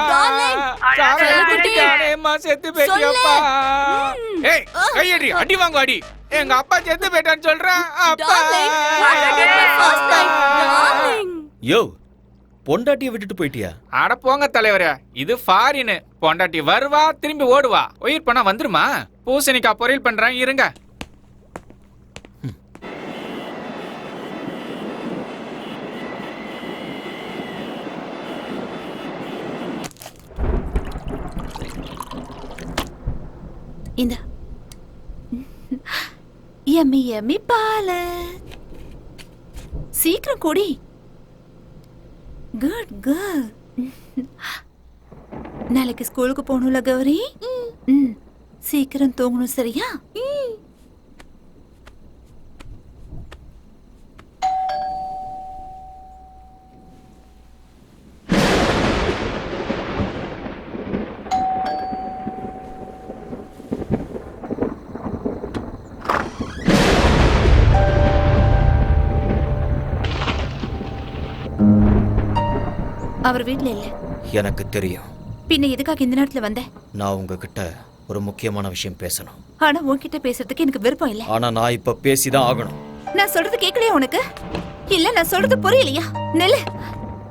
D: சாராயம் குடிக்கானேம்மா செத்து போயிட்டியாப்பா. ஏய், கையடி, அடி வாங்கு அடி. எங்க அப்பா செத்து போயிட்டான்னு சொல்றேன். அப்பா
F: யோ, பொண்டாட்டியை விட்டுட்டு போயிட்டியா?
D: அட போங்க தலைவரே, இது ஃபாரின். பொண்டாட்டி வருவா, திரும்பி ஓடுவா. உயிர் பண்ணா வந்துருமா? பூசணிக்காய் பொரியல் பண்றேன், இருங்க.
G: இந்த யம்மி யம்மி பால சீக்கிரம் குடி. Good girl. நாளைக்கு ஸ்கூலுக்கு போகணும்ல கௌரி? சீக்கிரம் தூங்கணும், சரியா? அவர் வீட்ல இல்ல.
F: எனக்கு தெரியும்.
G: பின்ன எதுக்காக இந்த நேரத்துல வந்த?
F: நான் உங்ககிட்ட ஒரு முக்கியமான விஷயம் பேசணும்.
G: ஆனா உன்கிட்ட பேசுறதுக்கு எனக்கு விருப்பம் இல்ல.
F: ஆனா நான் இப்ப பேசிதான் ஆகணும்.
G: நான் சொல்றது கேட்கலையா உனக்கு? இல்ல, நான் சொல்றது புரியலையா? நெல்லு,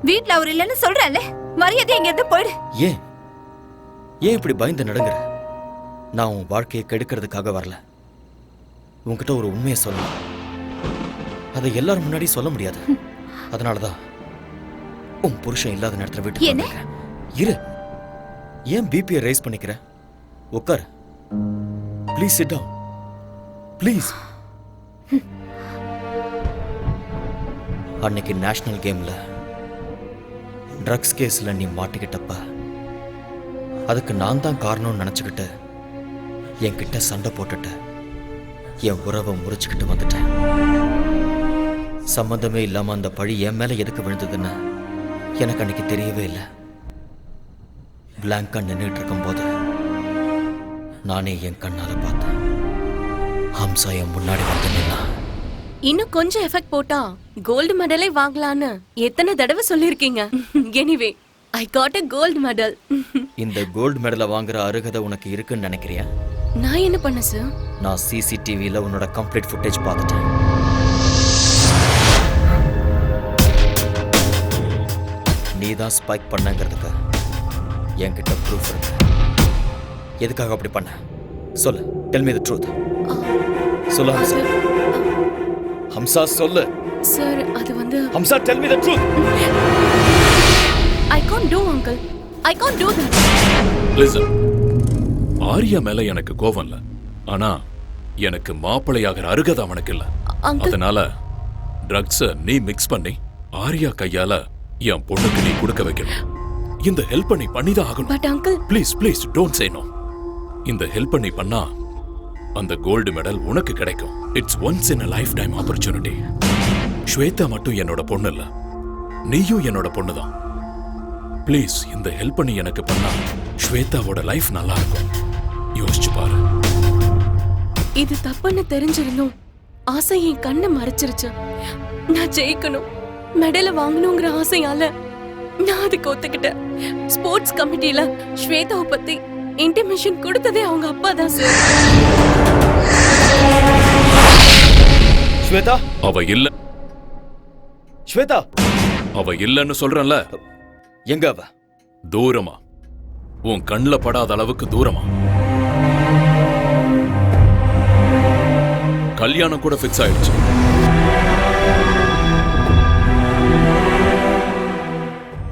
G: வீட்ல அவர் இல்லன்னு சொல்றேன்ல, மரியாதை எங்க இருந்து போயிடு.
F: ஏன் இப்படி பயந்து நடுங்குற? நான் உன் வாழ்க்கையை கெடுக்கிறதுக்காக வரல. உன்கிட்ட ஒரு உண்மையை சொல்லணும். அதை எல்லாரும் முன்னாடி சொல்ல முடியாது. அதனாலதான் உன் புருஷன் இல்லாத நேரத்துல விட்டு இரு. ஏன் பிபியை ரைஸ் பண்ணிக்கிற? உட்கார். Please sit down. ப்ளீஸ். அன்னைக்கு நேஷனல் கேம்ல ட்ரக்ஸ் கேஸ்ல நீ மாட்டிக்கிட்டப்ப அதுக்கு நான் தான் காரணம்னு நினைச்சுக்கிட்டு என்கிட்ட சண்டை போட்டுட்டு என் உறவை முறிச்சுக்கிட்டு வந்துட்டேன். சம்பந்தமே இல்லாம அந்த பழி என் மேல எதுக்கு விழுந்ததுன்னு எனக்கு அன்னைக்கு தெரியவே இல்லை. பிளாங்கா நின்றுட்டு இருக்கும்போது நானே என் கண்ணால பார்த்தேன். ஹம்சா என் முன்னாடி வந்து நின்னா.
O: இன்னும் கொஞ்சம் எஃபெக்ட் போட்டா கோல்டு மெடலே வாங்கலான்னு எத்தனை தடவை சொல்லிருக்கீங்க. Anyway, I got a gold medal.
F: இந்த கோல்டு மெடலை வாங்குற அருகதை உனக்கு இருக்குன்னு நினைக்கிறியா?
O: நான் என்ன பண்ண சார்?
F: நான் சிசிடிவில உன்னோட கம்ப்ளீட் ஃபுட்டேஜ் பார்த்துட்டேன். நீ தான் ஸ்பைக் பண்ணங்கிறதுக்கு என்கிட்ட ப்ரூஃப் இருக்கு. எதுக்காக அப்படி பண்ண? சொல்லு. Tell me the truth. சொல்லு ஹம்சா. ஹம்சா சொல்லு.
O: சார், அது வந்து
F: Hamsa, tell me the truth.
O: I can't do, uncle. I can't do that.
M: Listen. Arya மேல எனக்கு கோவம் இல்ல. ஆனா எனக்கு மாப்பிளையாகிற அருகதை அவனுக்கு இல்ல. அதனால ட்ரக்ஸ நீ மிக்ஸ் பண்ணி ஆரியா கையால என் பொண்ணுக்கு நீ கொடுக்க வைக்கணும். இந்த ஹெல்ப் நீ பண்ணிதான் ஆகணும்.
O: But uncle,
M: please don't say no. இந்த ஹெல்ப் நீ பண்ணா அந்த கோல்டு மெடல் உனக்கு கிடைக்கும். It's once in a lifetime opportunity. Shweta மட்டும் என்னோட பொண்ணு இல்ல, நீயும் என்னோட பொண்ணுதான். ப்ளீஸ் இந்த ஹெல்ப் நீ எனக்கு பண்ணா ஸ்வேதாவோட லைஃப் நல்லா இருக்கும். யோசிச்சு பாரு.
O: இது தப்புன்னு தெரிஞ்சிருந்தும் ஆசை என் கண்ணை மறைச்சிருச்சு. நான் ஜெயிக்கணும், மெடலை வாங்கணுங்கிற ஆசையால நான் அதுக்கு ஒத்துக்கிட்டேன். ஸ்போர்ட்ஸ் கமிட்டில ஸ்வேதாவை பத்தி இன்டிமேஷன் கொடுத்ததே அவங்க அப்பா தான் சார்.
E: ஸ்வேதா,
M: அவ இல்ல.
E: ஸ்வேதா,
M: அவ இல்லன்னு சொல்றேன்ல.
E: எங்க அவ?
M: தூரமா, உன் கண்ணுல படாத அளவுக்கு தூரமா. கல்யாணம் கூட ஃபிக்ஸ் ஆயிடுச்சு.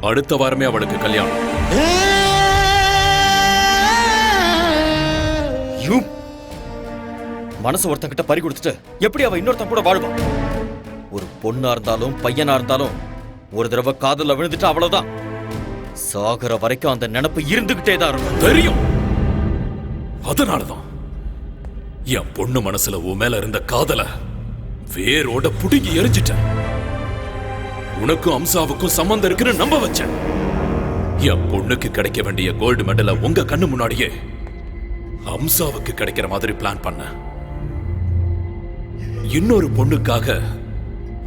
M: அடுத்த வாரமே அவளுக்கு கல்யாணம்.
F: மனசு ஒருத்தங்கிட்ட பறி கொடுத்துட்டு எப்படி அவ இன்னொருத்தன் கூட வாழ்வா? ஒரு பொண்ணா இருந்தாலும் பையனா இருந்தாலும் ஒரு தடவை காதல விழுந்துட்டு அவ்வளவுதான். சாகர வரைக்கும் அந்த நினைப்பு இருந்துகிட்டே தான் இருக்கும்.
M: தெரியும். அதனாலதான் என் பொண்ணு மனசுல உன் மேல இருந்த காதல வேரோட புடுங்கி எரிஞ்சிட்டேன். உனக்கும் அம்சாவுக்கும் சம்பந்தம் இருக்குன்னு நம்ப வச்சேன். என் பொண்ணுக்கு கிடைக்க வேண்டிய கோல்டு மெடலை உங்க கண்ணு முன்னாடியே அம்சாவுக்கு கிடைக்கிற மாதிரி பிளான் பண்ண. இன்னொரு பொண்ணுக்காக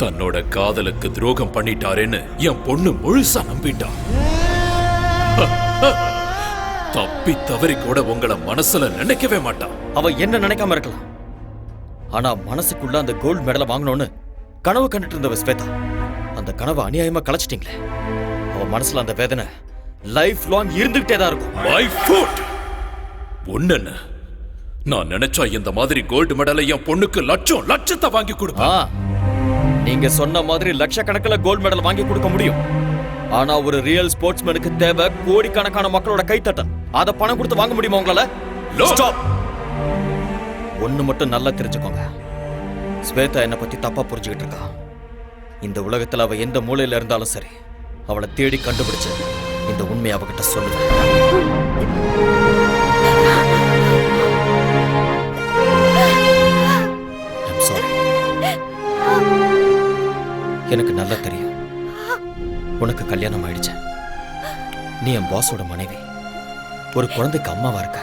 M: தன்னோட காதலுக்கு துரோகம் பண்ணிட்டாரேன்னு என் பொண்ணு முழுசா நம்பிட்டா. தப்பி தவறி கூட உங்களை மனசுல நினைக்கவே மாட்டான்.
F: அவ என்ன நினைக்காம இருக்கலாம், ஆனா மனசுக்குள்ள அந்த கோல்டு மெடலை வாங்கணும்னு கனவு கண்டுட்டு இருந்தவ ஸ்வேதா. அந்த கனவை அநியாயமா கலைச்சிட்டீங்களே. அவ மனசுல அந்த வேதனை லைஃப் லாங் இருந்துகிட்டே தான் இருக்கும்.
M: My foot. ஒண்ணு, நான் நினைச்சா இந்த மாதிரி கோல்டு மெடலை என் பொண்ணுக்கு லட்சத்தை வாங்கி கொடுப்பேன்.
F: நீங்க சொன்ன மாதிரி லட்சக்கணக்கில் கோல்டு மெடல் வாங்கி கொடுக்க முடியும். ஆனா ஒரு ரியல் ஸ்போர்ட்ஸ்மேனுக்கு தேவை கோடிக்கணக்கான மக்களோட கைத்தட்டல். அத பணம் கொடுத்து வாங்க முடியுமா உங்களால? ஸ்டாப். ஒண்ணு மட்டும் நல்லா தெரிஞ்சுக்கோங்க, ஸ்வேதா என்னை பத்தி தப்பா புரிஞ்சுக்கிட்டு இருக்கா. இந்த உலகத்துல அவ எந்த மூலையில இருந்தாலும் சரி, அவளை தேடி கண்டுபிடிச்சு இந்த உண்மையை அவகிட்ட சொல்லுவேன். எனக்கு நல்லா தெரியும் உனக்கு கல்யாணம் ஆயிடுச்சு. நீ என் பாஸோட மனைவி, ஒரு குழந்தைக்கு அம்மாவா இருக்க.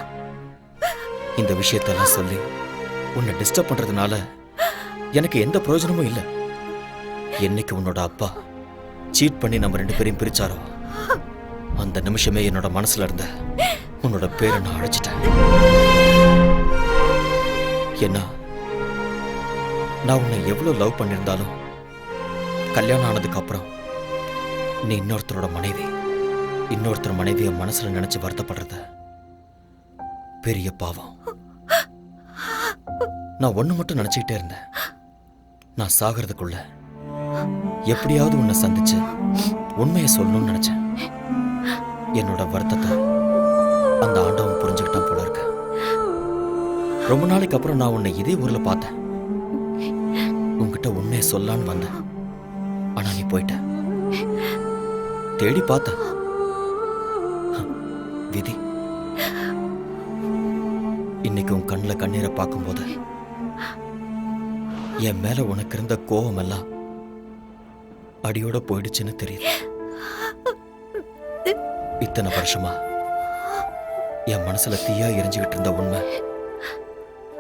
F: இந்த விஷயத்தெல்லாம் சொல்லி உன்னை டிஸ்டர்ப் பண்றதுனால எனக்கு எந்த பிரயோஜனமும் இல்லை. என்னைக்கு உன்னோட அப்பா சீட் பண்ணி நம்ம 2 பேரையும் பிரிச்சாரோ அந்த நிமிஷமே என்னோட மனசுல இருந்த உன்னோட பேரை நான் அழைச்சிட்டேன். என்ன, நான் உன்னை எவ்வளவு லவ் பண்ணியிருந்தாலும் கல்யாணம் ஆனதுக்கு அப்புறம் நீ இன்னொருத்தரோட மனைவி, இன்னொருத்தர் மனைவிய மனசுல நினைச்சு வருத்தப்படுறது பெரிய பாவம். நான் ஒண்ணு மட்டும் நினைச்சுக்கிட்டே இருந்தேன், நான் சாகிறதுக்குள்ள எப்படியாவது உன்னை சந்திச்சு உண்மையை சொல்லணும்னு நினைச்சேன். என்னோட வருத்தத்தை அந்த ஆண்டவன் புரிஞ்சுக்கிட்டான் போல இருக்கு. ரொம்ப நாளைக்கு அப்புறம் நான் உன்னை இதே ஊர்ல பார்த்தேன். உன்கிட்ட உண்மையை சொல்லான்னு வந்தேன், ஆனா நீ போயிட்ட. தேடி பார்த்த விதி. இன்னைக்கு உன் கண்ணுல கண்ணீரை பார்க்கும்போது என் மேல உனக்கு இருந்த கோபம் எல்லாம் அடியோட போயிடுச்சுன்னு தெரியுது. இத்தனை வருஷமா என் மனசுல தீயா எரிஞ்சுக்கிட்டு இருந்த உண்மை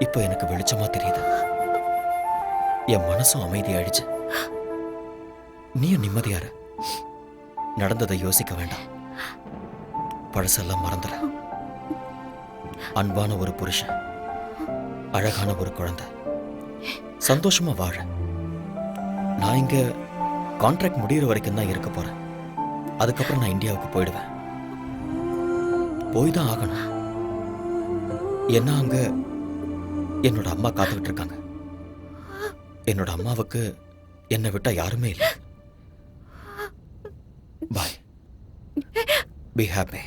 F: இப்ப எனக்கு வெளிச்சமா தெரியுது. என் மனசும் அமைதியாயிடுச்சு, நீயும் நிம்மதியார. நடந்ததை யோசிக்க வேண்டாம், பழசெல்லாம் மறந்துட. அன்பான ஒரு புருஷன், அழகான ஒரு குழந்தை, சந்தோஷமா வாழ. நான் இங்க கான்ட்ராக்ட் முடிகிற வரைக்கும் தான் இருக்க போறேன். அதுக்கப்புறம் நான் இந்தியாவுக்கு போயிடுவேன். போய் தான் ஆகணும். என்ன, அங்க என்னோட அம்மா காத்துக்கிட்டு இருக்காங்க. என்னோட அம்மாவுக்கு என்னை விட்டா யாருமே இல்லை. பாய், பி ஹாப்பி.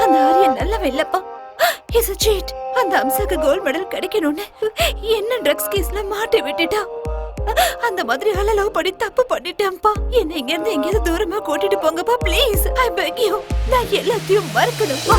G: அந்த ஆரியன் நல்ல வெள்ளப்பா. Is a cheat. அந்த அம்சாக்கு கோல்ட் மெடல் கிடைக்கணும்னு என்ன ட்ரக்ஸ் கேஸ்ல மாட்டி விட்டுட்டா. அந்த மாதிரி ஆள லவ் பண்ணி தப்பு பண்ணிட்டேன்ப்பா. என்ன இங்க இருந்து எங்கேயாவது தூரமா கூட்டிட்டு போங்கப்பா ப்ளீஸ். I peg you. நான் எல்லாத்தையும் மறக்கணும்ப்பா.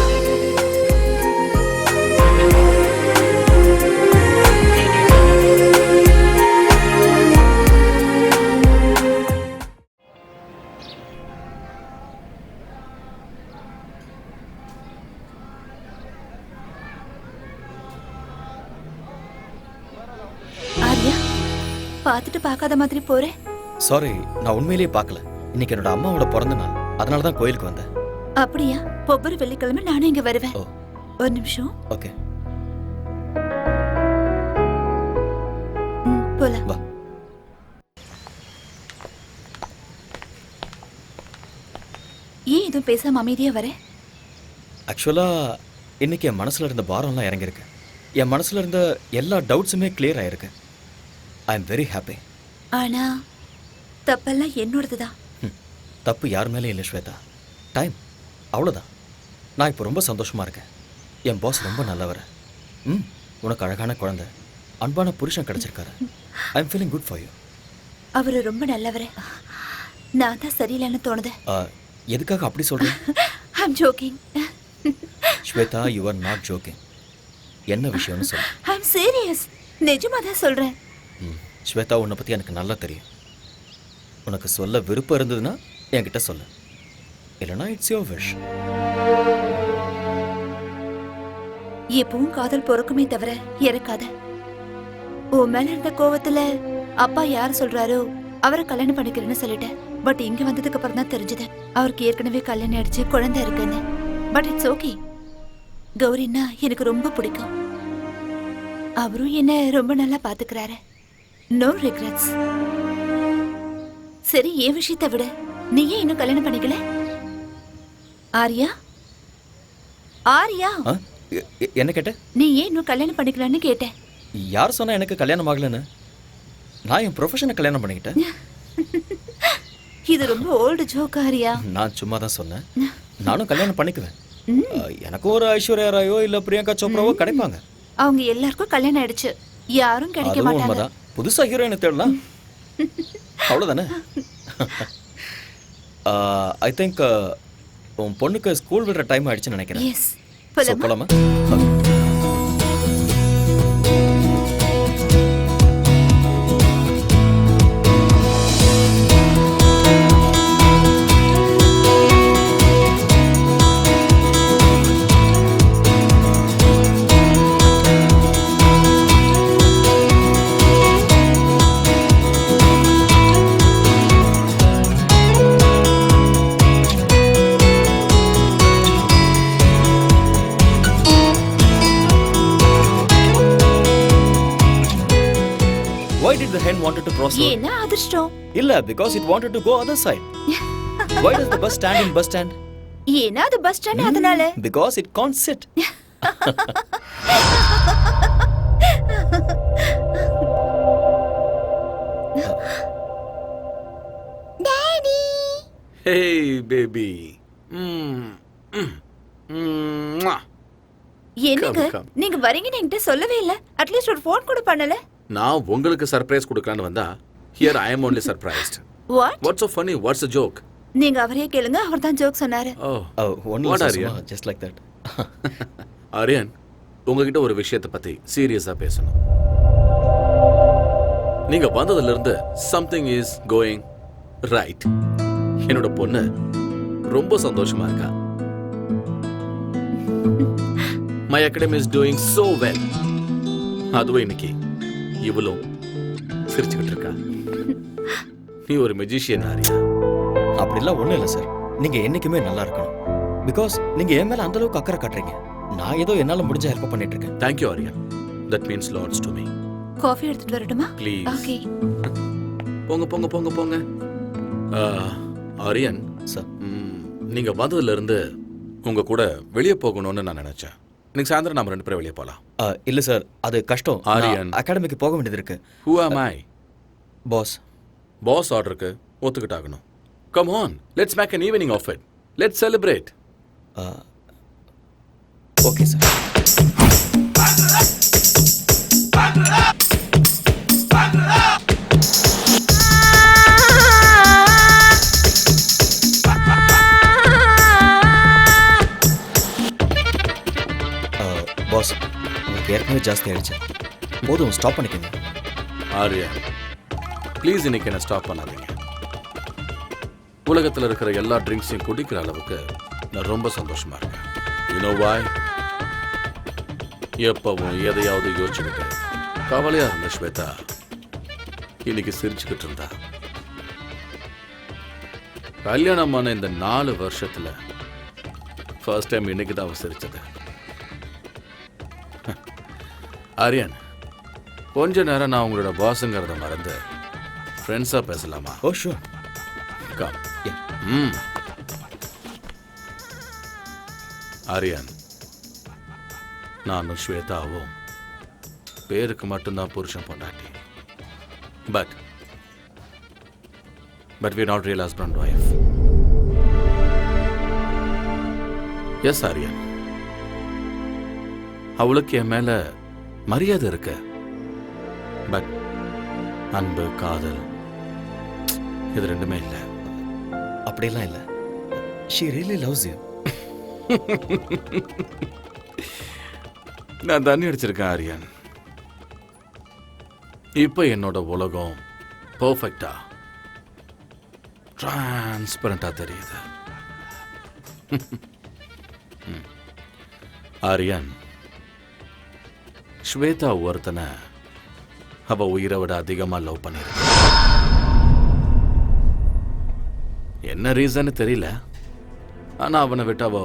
G: ஆர்யா, பார்த்துட்டு பார்க்காத மாதிரி போறேன்.
F: சாரி, நான் உண்மையிலேயே பார்க்கல. இன்னைக்கு என்னோட அம்மாவோட பிறந்த நாள், அதனால தான் கோயிலுக்கு வந்தேன்.
G: அப்படியா? ஒவ்வொரு வெள்ளிக்கிழமை நானும் இங்க வருவேன். ஒரு நிமிஷம்.
F: ஓகே,
G: போலாம்.
F: வா.
G: ஏன் எதுவும் பேசாம அமைதியா வர?
F: ஆக்சுவலா இன்னைக்கு என் மனசுல இருந்த பாரம்லாம் இறங்கியிருக்கு. என் மனசுல இருந்த எல்லா டவுட்ஸுமே கிளியர் ஆயிருக்கு. I am very happy.
G: ஆனா தப்பெல்லாம் என்னோடதுதான்.
F: தப்பு யார் மேலே இல்லை ஸ்வேதா. டைம், அவ்வளோதான். நான் இப்போ ரொம்ப சந்தோஷமா இருக்கேன். என் பாஸ் ரொம்ப நல்லவர். உனக்கு அழகான குழந்தை, அன்பான புருஷன் கிடைச்சிருக்காரு. I am feeling good for you.
G: அவரு ரொம்ப நல்லவர். நான் தான் சரியில்லைன்னு தோணுது.
F: எதுக்காக அப்படி சொல்றேன்?
G: I am joking.
F: Shweta, you are not joking. என்ன விஷயம்னு சொல்லு.
G: I am serious. நிஜமா தான் சொல்றேன்.
F: ஸ்வேதா, உன்னை பத்தி எனக்கு நல்லா தெரியும். உனக்கு சொல்ல விருப்பம் இருந்ததுன்னா என்கிட்ட சொல்லு, இல்லைனா இட்ஸ் யுவர் விஷ்.
G: எப்பவும் காதல் பொறுக்குமே தவிர இறக்காத. உன் மேல இருந்த கோவத்துல அப்பா யார் சொல்றாரோ அவரை கல்யாணம் பண்ணிக்கிறேன்னு சொல்லிட்டேன். பட் இங்க வந்ததுக்கு அப்புறம் தான் தெரிஞ்சது அவருக்கு ஏற்கனவே கல்யாணம் ஆயிடுச்சு, குழந்தை இருக்குன்னு. But it's okay. கௌரின்னா எனக்கு ரொம்ப பிடிக்கும். அவரும் என்ன ரொம்ப நல்லா பாத்துக்கிறாரு. No regrets. சரி, என் விஷயத்தை விட நீ ஏன் இன்னும் கல்யாணம் பண்ணிக்கல? ஆர்யா, ஆர்யா,
F: என்ன கேட்ட?
G: நீ ஏன் இன்னும் கல்யாணம் பண்ணிக்கலான்னு கேட்டேன்.
F: யார் சொன்னா எனக்கு கல்யாணம் ஆகலன்னு? நான் என் ப்ரொஃபஷனை கல்யாணம் பண்ணிக்கிட்டேன்.
G: இது ரொம்ப ஓல்டு ஜோக் ஆர்யா.
F: நான் சும்மா தான் சொன்னேன். நானும் கல்யாணம் பண்ணிக்குவேன். எனக்கு ஒரு ஐஸ்வர்யா ராயோ இல்ல பிரியங்கா சோப்ராவோ கிடைப்பாங்க.
G: அவங்க எல்லாருக்கும் கல்யாணம் ஆயிடுச்சு, யாரும் கிடைக்க
F: அதுவும்
G: மாட்டாங்க.
F: உண்மைதான். புதுசா ஹீரோயினை தேடலாம், அவ்வளவுதானே? ஐ திங்க் உன் பொண்ணுக்கு ஸ்கூல் விடுற டைம் ஆயிடுச்சுன்னு நினைக்கிறேன்.
G: எஸ்,
F: So, போலாமா? Why did the hen wanted to cross road?
G: ஏன்னா அதிர்ஷ்டம்.
F: இல்ல, because it wanted to go other side. Why does the bus stand in bus stand?
G: ஏன்னா அது பஸ் ஸ்டாண்ட், அதனால.
F: Because it can't sit.
G: Daddy.
A: Hey baby.
G: என்னங்க
A: Come, come.
G: நீங்க வரீங்கன்னு என்கிட்ட சொல்லவே இல்ல. அட்லீஸ்ட் ஒரு ஃபோன் கூட பண்ணல.
A: நான் உங்களுக்கு சர்ப்ரைஸ் கொடுக்கலான்னு வந்தா here I am only surprised.
G: What?
A: What's so funny? What's the joke?
G: நீங்க அவரே கேளுங்க, அவர் தான் ஜோக் சொன்னாரு.
F: Only
A: What are
F: Susma,
A: you?
F: just like that.
A: Aryan, உங்ககிட்ட ஒரு விஷயத்தை பத்தி சீரியஸா பேசணும். நீங்க வந்ததுல இருந்து something is going right. என்னோட பொண்ணு ரொம்ப சந்தோஷமா இருக்கா. My academy is doing so well. அதுவும் இன்னைக்கு இவளும் சிரிச்சுக்கிட்டு இருக்கா. நீ ஒரு மெஜிஷியன் ஆரியா.
F: அப்படிலாம் ஒண்ணும் இல்லை சார். நீங்க என்னைக்குமே நல்லா இருக்கணும். பிகாஸ் நீங்க என் மேல அந்த அளவுக்கு அக்கறை காட்டுறீங்க. நான் ஏதோ என்னால முடிஞ்ச ஹெல்ப் பண்ணிட்டு இருக்கேன்.
A: Thank you Arya. That means lots to me.
G: Coffee எடுத்துட்டு வரட்டுமா?
A: Please.
G: ஓகே.
A: போங்க போங்க போங்க போங்க. ஆரியன்
F: சார்,
A: நீங்க வந்ததுல இருந்து உங்க கூட வெளியே போகணும்னு நான் நினைச்சேன். இன்னைக்கு சாயந்தரம் நாம 2 பேரும் வெளியே போலாம்.
F: இல்ல சார், அது கஷ்டம்.
A: ஆரியன்,
F: அகாடமிக்கு போக வேண்டியது இருக்கு.
A: Who am I?
F: Boss.
A: Boss ஆர்டருக்கு ஒத்துக்கிட்டாகணும். Come on, let's make an evening of it. Let's celebrate.
F: Okay sir. Boss உங்களுக்கு ஏற்கனவே ஜாஸ்தி ஆயிடுச்சு, போதும் ஸ்டாப் பண்ணிக்கோங்க.
A: ஆர்யா ப்ளீஸ் இன்னைக்கு என்ன ஸ்டாப் பண்ணாதீங்க. உலகத்தில் இருக்கிற எல்லா ட்ரிங்க்ஸையும் குடிக்கிற அளவுக்கு நான் ரொம்ப சந்தோஷமா இருக்கேன். யூனோ வாய்? எப்பவும் எதையாவது யோசிச்சுக்கிட்டு கவலையா இருந்த ஸ்வேதா இன்னைக்கு சிரிச்சுக்கிட்டு இருந்தா. கல்யாணமான இந்த 4 வருஷத்துல ஃபர்ஸ்ட் டைம் இன்னைக்கு தான் அவ சிரிச்சது. ஆரியன், கொஞ்ச நேரம் நான் உங்களோட பாஸுங்கிறத மறந்து ஃப்ரெண்ட்ஸா பேசலாமா?
F: ஓ ஷூர்.
A: கம். ஆரியன், நானும் ஸ்வேதாவும் பேருக்கு மட்டும்தான் புருஷன் பொண்டாட்டி. But we're not real husband and wife. Yes Aryan, அவளுக்கு என் மேல மரியாதை இருக்கு. பட் அன்பு, காதல் இது ரெண்டுமே இல்லை.
F: அப்படியெல்லாம் இல்லை. she really loves you.
A: நான் தண்ணி அடிச்சிருக்கேன் ஆரியன். இப்போ என்னோட உலகம் பர்ஃபெக்டா டிரான்ஸ்பரண்டா தெரியுது. ஆரியன், ஸ்வேதா ஒருத்தனை அவ உயிரை விட அதிகமா லவ் பண்ணிருக்க. என்ன ரீசன் தெரியல, ஆனா அவனை விட்டு அவ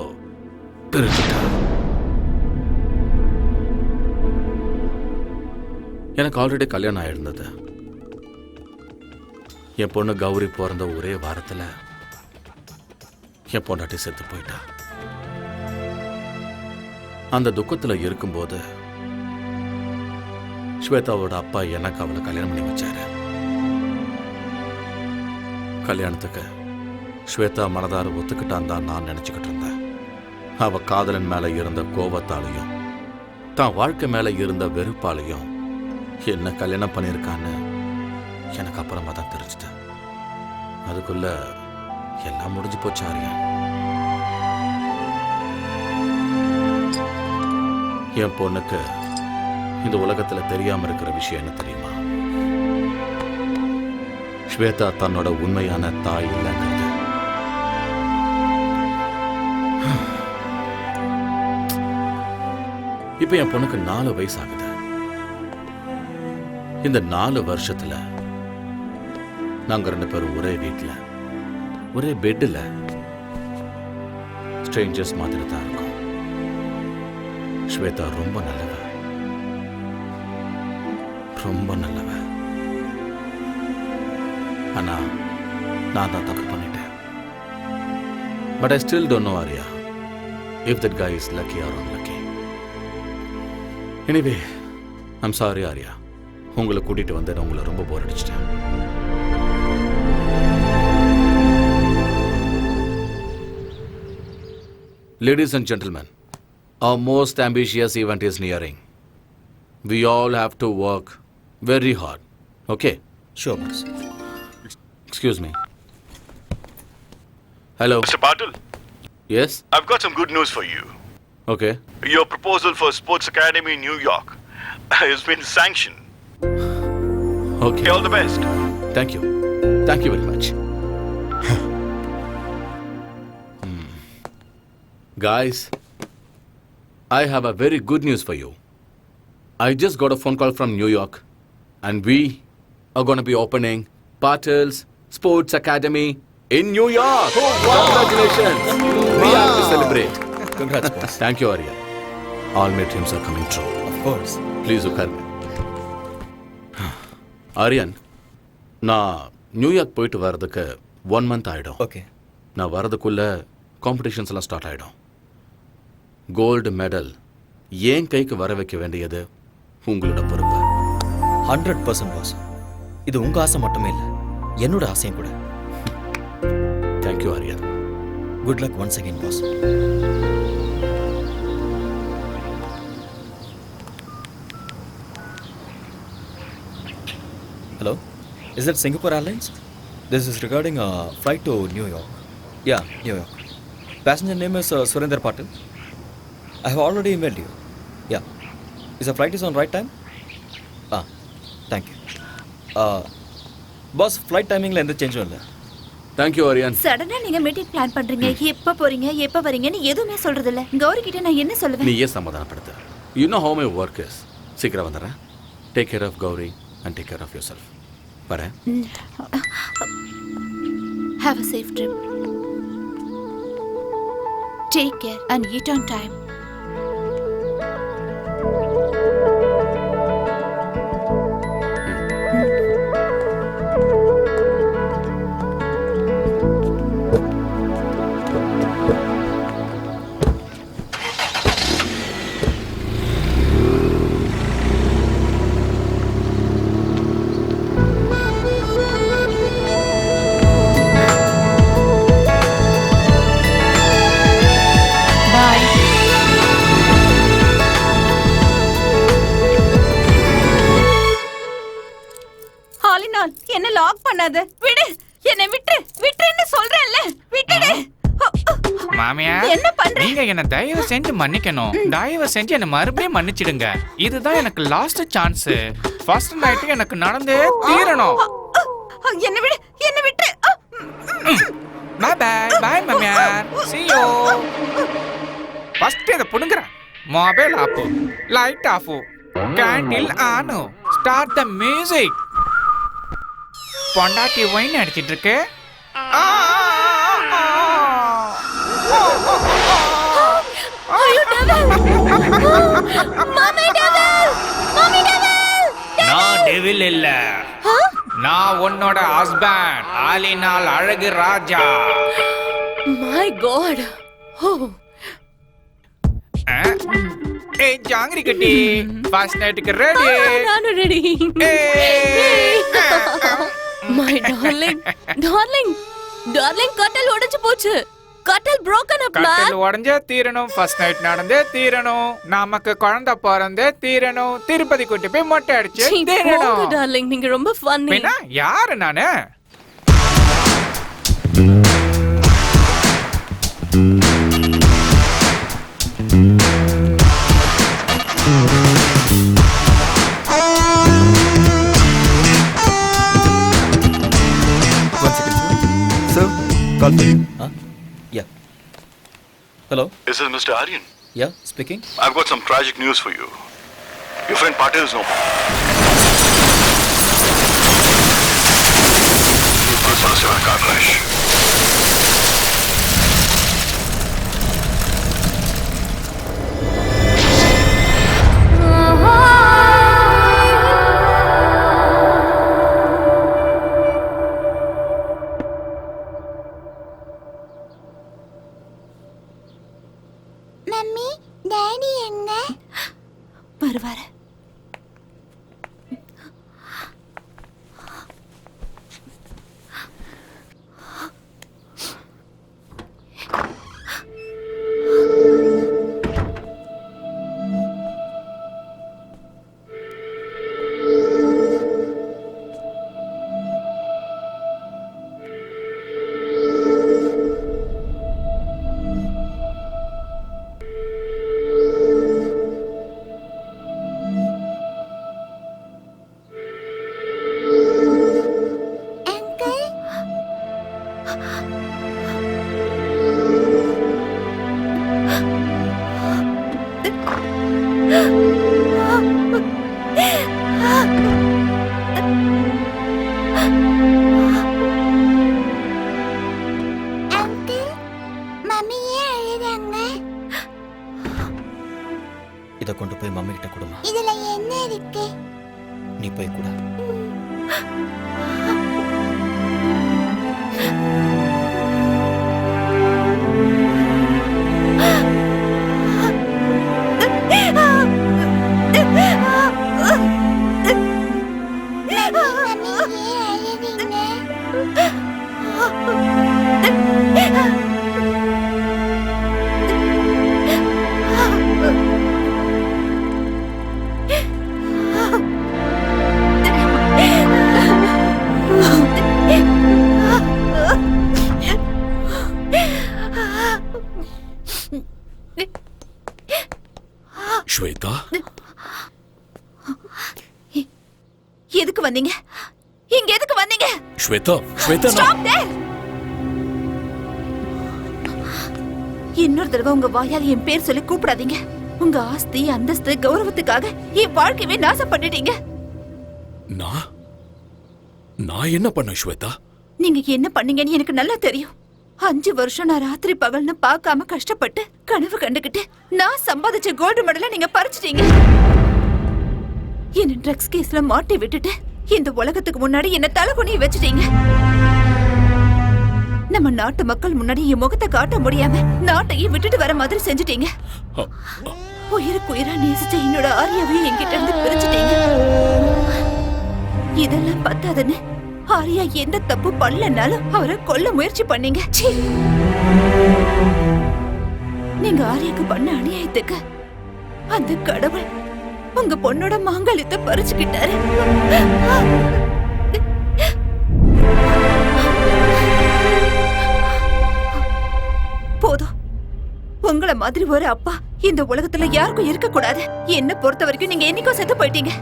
A: பிரிச்சுட்டா. எனக்கு ஆல்ரெடி கல்யாணம் ஆயிருந்தது. என் பொண்ணு கௌரி பிறந்த ஒரே வாரத்தில் என் பொண்டாட்டி செத்து போயிட்டா. அந்த துக்கத்தில் இருக்கும்போது ஸ்வேதாவோட அப்பா எனக்கு அவளை கல்யாணம் பண்ணி வச்சாரு. கல்யாணத்துக்கு ஸ்வேதா மனதார ஒத்துக்கிட்டான் தான் நான் நினைச்சுக்கிட்டு இருந்தேன். அவ காதலன் மேல இருந்த கோபத்தாலையும் தான் வாழ்க்கை மேல இருந்த வெறுப்பாலையும் என்ன கல்யாணம் பண்ணியிருக்கான்னு எனக்கு அப்புறமா தான் தெரிஞ்சுட்டேன். அதுக்குள்ள எல்லாம் முடிஞ்சு போச்சு ஆரியா. என் பொண்ணுக்கு இந்த உலகத்துல தெரியாம இருக்கிற விஷயம் என்ன தெரியுமா? ஸ்வேதா தன்னோட உண்மையான தாய் இல்லைங்கிறது. இப்ப என் பொண்ணுக்கு 4 வயசு ஆகுது. இந்த 4 வருஷத்துல நாங்க 2 பேரும் ஒரே வீட்டுல ஒரே பெட்ல ஸ்ட்ரேஞ்சர்ஸ் மாதிரி தான் இருக்கோம். ஸ்வேதா ரொம்ப நல்லவ, ரொம்ப நல்லவ. ஆனா நான் தான் தப்பு பண்ணிட்டேன். But I still don't know Arya if that guy is lucky or unlucky. Anyway I'm sorry Arya, உங்களை கூட்டிட்டு வந்து உங்களை ரொம்ப போர் அடிச்சிட்டேன். Ladies and gentlemen, our most ambitious event is nearing. We all have to work very hard. Okay?
F: Sure, boss.
A: Excuse me. Hello.
P: Mr. Patil?
A: Yes?
P: I've got some good news for you.
A: Okay.
P: Your proposal for Sports Academy in New York has been sanctioned.
A: Okay.
P: All the best.
A: Thank you. Thank you very much. Guys, I have a very good news for you. I just got a phone call from New York, and we are going to be opening Patil's Sports Academy in New York. Congratulations. We have to celebrate.
F: Congrats, boss.
A: Thank you, Arya. All my dreams are coming true.
F: Of course.
A: Please look at me. Aryan, நான் New York போயிட்டு வர்றதுக்கு 1 month ஆகிடும்.
F: Okay.
A: நான் வர்றதுக்குள்ள competitions எல்லாம் start ஆகிடும். Gold medal ஏன் கைக்கு வர வைக்க வேண்டியது உங்களோட பொறுப்பு.
F: 100% பாஸ். இது உங்க ஆசை மட்டுமே இல்லை, என்னோட ஆசையும் கூட.
A: Thank you Aryan.
F: Good luck once again boss. Hello, is that Singapore Airlines? This is regarding a flight to New York. Yeah, New York. Passenger name is Surinder Patil. I have already emailed you. Yeah is a flight is on right time thank you boss flight டைமிங்கில் எந்த சேஞ்சும் இல்லை.
A: Thank you Aryan.
G: சடனா நீங்க meeting plan பண்றீங்க, எப்ப போறீங்க எப்ப வரீங்கன்னு எதுவுமே சொல்றது இல்ல. கௌரி கிட்ட நான் என்ன சொல்லுவேன்?
A: நீ ஏன் சமாதானப்படுத்து? You know how my work is. சீக்கிரம் வந்துடுறேன். Take care of Gauri and take care of yourself. வரேன்.
G: Have a safe trip. Take care and eat on time.
B: என்ன லாக் பண்ணாத. விடு, என்ன விட்டுன்னு சொல்றேன்ல. விட்டுடு.
D: மாமியா,
B: என்ன பண்ற?
D: நீங்க என்ன தயவு செஞ்சு மன்னிக்கணும். தயவு செஞ்சு என்ன மறுபடியும் மன்னிச்சிடுங்க. இதுதான் எனக்கு லாஸ்ட் சான்ஸ். ஃபர்ஸ்ட் நைட் எனக்கு நடந்தே தீரணும்.
B: என்ன விடு, என்ன விட்டு.
D: பை பை பை மாமியா. see you. ஃபர்ஸ்ட் இத புடுங்கற. Mobile off, light off, candle on, start the music. பொண்டாட்டி வைன் அடிச்சிட்டு இருக்கு.
O: ஐயோ டெவில்! மாமி டெவில்! மாமி டெவில்!
D: நான் டெவில் இல்ல. நான் உன்னோட ஹஸ்பண்ட், ஆலினால் அழகு ராஜா.
O: My God. ஓ.
D: ஏய் ஜாங்கிரி கட்டி, ஃபர்ஸ்ட் நைட்டுக்கு ரெடி.
O: நானும் ready. My darling, darling, darling, கட்டல் உடைஞ்சு போச்சு. கட்டல் broken up man.
D: கட்டல் உடைஞ்சே தீரணும். ஃபர்ஸ்ட் நைட் நடந்தே தீரணும். நமக்கு குழந்தை பிறந்தே தீரணும். திருப்பதி கூட்டி போய் மொட்டை அடிச்சு தீரணும்.
O: டார்லிங், நீங்க ரொம்ப ஃபன்னி.
D: என்ன யாரு நானு?
E: Call for you.
F: Yeah. Hello?
P: This is Mr. Aryan.
F: Yeah, speaking.
P: I've got some tragic news for you. Your friend Patil is no more. He was also in a car crash.
G: Mummy, daddy எங்க? வருவாரு.
F: இதை கொண்டு போய் mummy கிட்ட கொடுமா.
G: இதுல என்ன இருக்கு?
F: நீ போய் கூட.
M: ஸ்வேதா,
G: எதுக்கு வந்தீங்க? இங்க எதுக்கு வந்தீங்க?
M: Shweta, Shweta,
G: Stop there! இன்னொரு தடவை உங்க வாயால் என் பேர் சொல்லி கூப்பிடாதீங்க. உங்க ஆஸ்தி, அந்தஸ்து, கௌரவத்துக்காக என் வாழ்க்கையவே நாசம் பண்ணிட்டீங்க.
M: நான் என்ன பண்ண ஸ்வேதா?
G: நீங்க என்ன பண்ணீங்கன்னு எனக்கு நல்லா தெரியும். 5 வருஷம் நான் ராத்திரி பகல்னு பார்க்காம கஷ்டப்பட்டு கனவு கண்டுகிட்டு நான் சம்பாதிச்ச கோல்டு மெடலை நீங்க பறிச்சிட்டீங்க. என்ன ட்ரக்ஸ் கேஸ்ல மாட்டி விட்டுட்டு இந்த உலகத்துக்கு முன்னாடி என்ன தலைகுனிய வச்சுட்டீங்க. நம்ம நாட்டு மக்கள் முன்னாடி என் முகத்தை காட்ட முடியாம நாட்டையே விட்டுட்டு வர மாதிரி செஞ்சுட்டீங்க. உயிருக்கு உயிரா நேசிச்ச என்னோட ஆரியாவை என்கிட்ட இருந்து பிரிச்சுட்டீங்க. இதெல்லாம் பத்தாதுன்னு ஆரியா எந்த தப்பு பண்ணலனாலும் அவரை கொல்ல முயற்சி பண்ணீங்க. நீங்க ஆரியாக்கு பண்ண அநியாயத்துக்கு அந்த கடவுள் உங்க பொண்ணோட மாங்கல்யத்தை பறிச்சுக்கிட்டாரு. போதும். உங்கள மாதிரி ஒரு அப்பா இந்த உலகத்துல யாருக்கும் இருக்க கூடாது. என்ன பொறுத்த வரைக்கும் நீங்க என்னைக்கோ செத்து போயிட்டீங்க.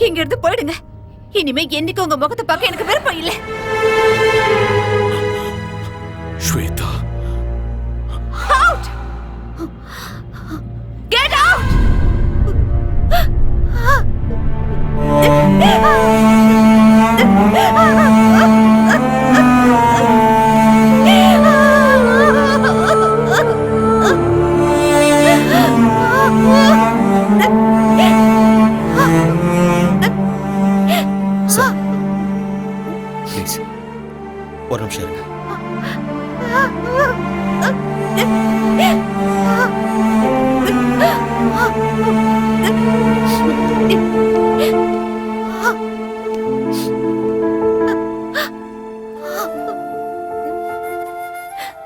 G: இங்க இருந்து போயிடுங்க. இனிமே என்னைக்கு உங்க முகத்தை பார்க்க எனக்கு விருப்பம் இல்லை.
M: Shweta,
G: Out! Get out!
F: Please ஒரு நிமிஷம் இருங்க.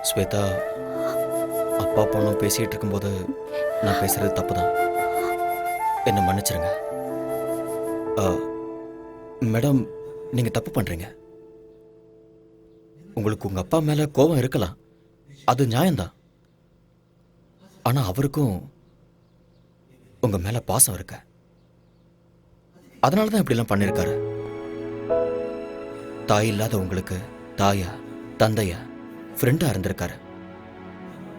F: ஸ்வேதா, அப்பா பொண்ணும் பேசிட்டு இருக்கும்போது நான் பேசுறது தப்புதான். என்ன மன்னிச்சிருங்க. மேடம், நீங்க தப்பு பண்றீங்க. உங்களுக்கு உங்க அப்பா மேல கோபம் இருக்கலாம், அது நியாயம்தான். ஆனா அவருக்கும் உங்க மேல பாசம் இருக்கு. அதனாலதான் இப்படிலாம் பண்ணிருக்காரு. தாய் இல்லாத உங்களுக்கு தாயா, தந்தையா, ஃப்ரெண்டா இருந்திருக்காரு.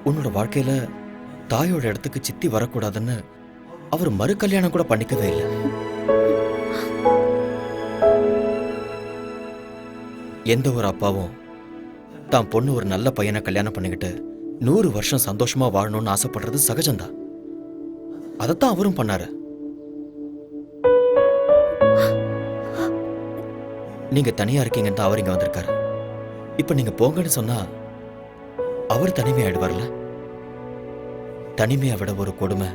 F: உன்னோட வாழ்க்கையில தாயோட இடத்துக்கு சித்தி வரக்கூடாதுன்னு அவர் மறு கல்யாணம் கூட பண்ணிக்கவே இல்லை. எந்த ஒரு அப்பாவும் தான் பொண்ணு ஒரு நல்ல பையனை கல்யாணம் பண்ணிக்கிட்டு 100 வருஷம் சந்தோஷமா வாழணும்னு ஆசைப்படுறது சகஜம்தான். அதைத்தான் அவரும் பண்ணாரு. நீங்க தனியா இருக்கீங்கன்னு தான் அவர் இங்க வந்திருக்காரு. இப்ப நீங்க போங்கன்னு சொன்னா அவர் தனிமையாயிடுவார்ல. தனிமையை விட ஒரு கொடுமை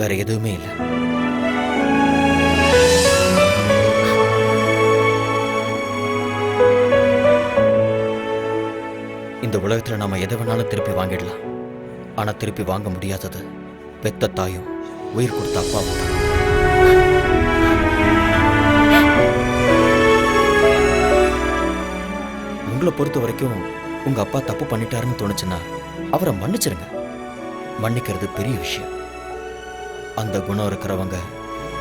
F: வேற எதுவுமே இல்லை. இந்த உலகத்துல நாம எதை வேணாலும் திருப்பி வாங்கிடலாம். ஆனா திருப்பி வாங்க முடியாதது பெத்த தாயும் உயிர் கொடுத்த அப்பாவும் தான். உங்களை பொறுத்த வரைக்கும் உங்க அப்பா தப்பு பண்ணிட்டாருன்னு தோணுச்சுன்னா அவரை மன்னிச்சிருங்க. மன்னிக்கிறது பெரிய விஷயம். அந்த குணம் இருக்கிறவங்க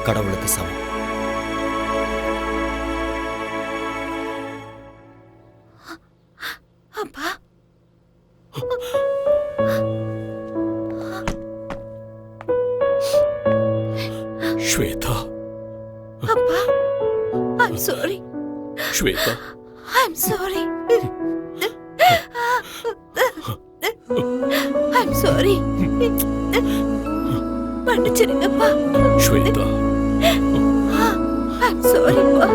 F: கடவுளுக்கு சமம்.
G: அப்பா,
M: ஸ்வேதா,
G: அப்பா, I'm sorry.
M: Shweta,
G: I'm sorry. I'm sorry. மன்னிச்சிருங்கப்பா.
M: Shweta,
G: I'm sorry, பா.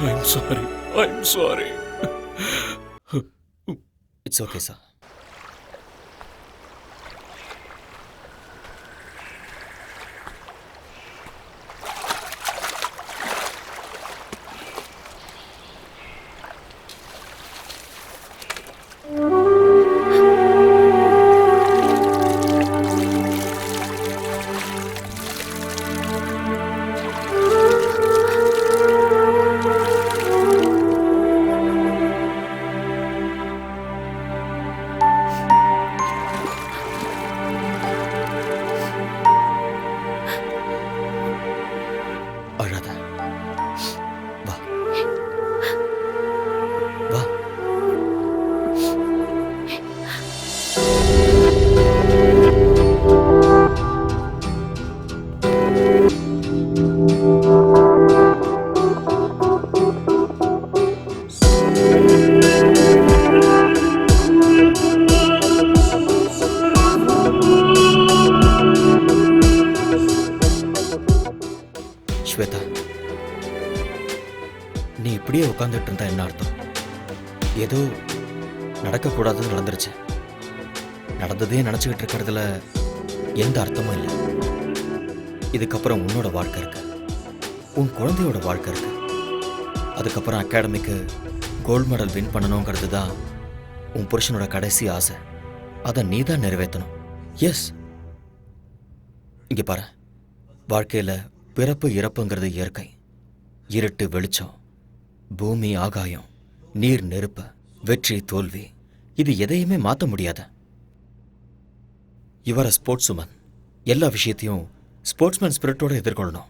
M: I'm sorry. I'm sorry.
F: It's okay, sir. உட்காந்துட்டு இருந்தா என்ன அர்த்தம்? ஏதோ நடக்கக்கூடாதுன்னு நடந்துருச்சு. நடந்ததே நினச்சிக்கிட்டு இருக்கிறதுல எந்த அர்த்தமும் இல்லை. இதுக்கப்புறம் உன்னோட வாழ்க்கை இருக்கு, உன் குழந்தையோட வாழ்க்கை இருக்கு. அதுக்கப்புறம் அகாடமிக்கு கோல்டு மெடல் வின் பண்ணணுங்கிறது தான் உன் புருஷனோட கடைசி ஆசை. அதை நீ தான் நிறைவேற்றணும். எஸ், இங்கே பாரு, வாழ்க்கையில் பிறப்பு இறப்புங்கிறது இயற்கை. இருட்டு வெளிச்சம், பூமி ஆகாயம், நீர் நெருப்பு, வெற்றி தோல்வி, இது எதையுமே மாற்ற முடியாத. இவர ஸ்போர்ட்ஸ் உமன், எல்லா விஷயத்தையும் ஸ்போர்ட்ஸ்மேன் ஸ்பிரிட்டோட எதிர்கொள்ளணும்.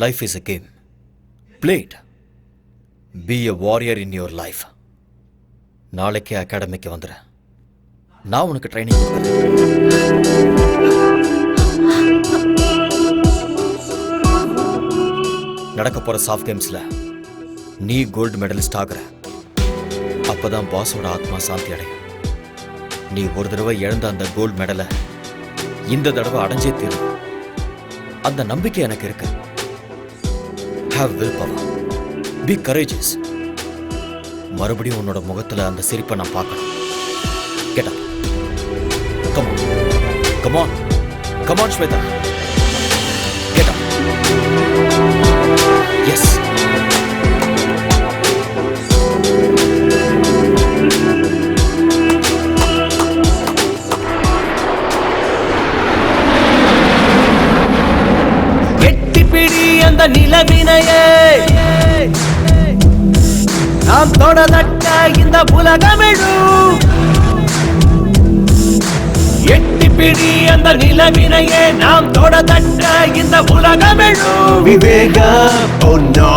F: Life is a game, play it. Be a warrior in your life. நாளைக்கே அகாடமிக்கு வந்துடு, நான் உனக்கு ட்ரைனிங் கொடுக்குறேன். நடக்க போற சாஃப்ட் கேம்ஸ்ல நீ கோல்டு மெடலிஸ்ட் ஆகுற. அப்பதான் பாஸோட ஆத்மா சாந்தி அடையும். நீ ஒரு தடவை இழந்த அந்த கோல்டு மெடலை இந்த தடவை அடைஞ்சே தீரும். அந்த நம்பிக்கை எனக்கு இருக்கு. Have will power, be courageous. மறுபடியும் உன்னோட முகத்துல அந்த சிரிப்பை நான் பார்க்கணும். Get up, come on, come on, come on Shweta, get up. Yes,
H: எட்டிப்பிடி அந்த நிலவினையே நாம் தொடதட்ட இந்த உலகமிழும். எட்டிப்பிடி அந்த நிலவினையே நாம் தொடதட்ட இந்த உலகமிழும். விவேகம், oh no,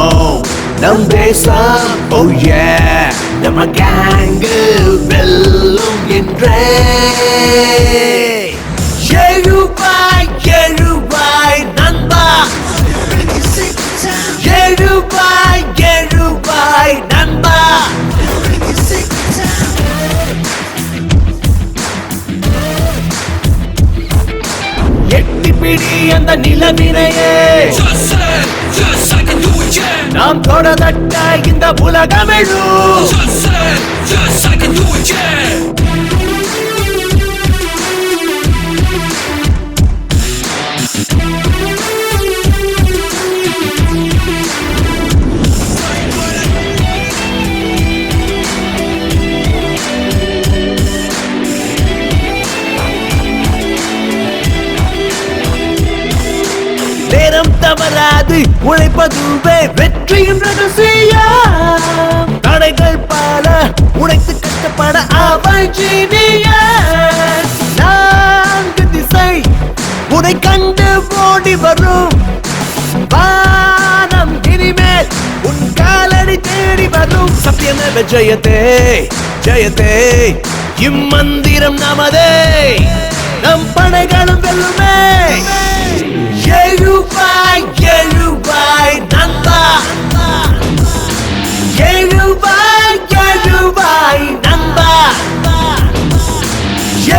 H: நம் தேசம், oh yeah, நம்ம கேங்கு வெல்லும் என்றே. எழுவாய் எழுவாய் நண்பா, எழுவாய் எழுவாய் நண்பா. எட்டிப்பிடி அந்த நிலவினையே நாம் தொடதட்ட இந்த உலகமிழும். நேரம் தவறாது உழைப்பதுவே வெற்றியின் ரகசியம். தடைகள் பல உழைத்து கஷ்டப்பட அவள் ஜீனியர். நான்கு திசை உனை கண்டு ஓடி வரும். வானம் இனிமேல் உன் காலடி தேடி வரும். சத்தியமேவ ஜெயதே ஜெயதே, இம்மந்திரம் நமதே, நம் படைகளும் வெல்லுமே. எழுவாய் எழுவாய் நண்பா, எழுவாய் எழுவாய் நண்பா,